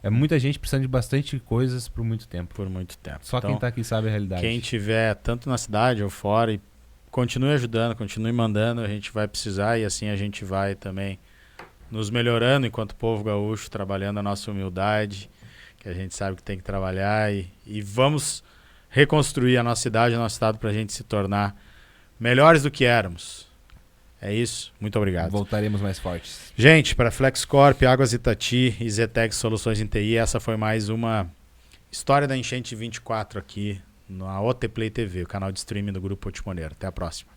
é muita gente precisando de bastante coisas por muito tempo. Por muito tempo. Só então, quem tá aqui sabe a realidade. Quem tiver tanto na cidade ou fora, e continue ajudando, continue mandando, a gente vai precisar e assim a gente vai também nos melhorando enquanto povo gaúcho, trabalhando a nossa humildade, que a gente sabe que tem que trabalhar e vamos reconstruir a nossa cidade, o nosso estado para a gente se tornar melhores do que éramos. É isso. Muito obrigado. Voltaremos mais fortes. Gente, para FlexCorp, Águas Itati e Zetec Soluções em TI, essa foi mais uma história da Enchente 24 aqui na OT Play TV, o canal de streaming do Grupo Otimoneiro. Até a próxima.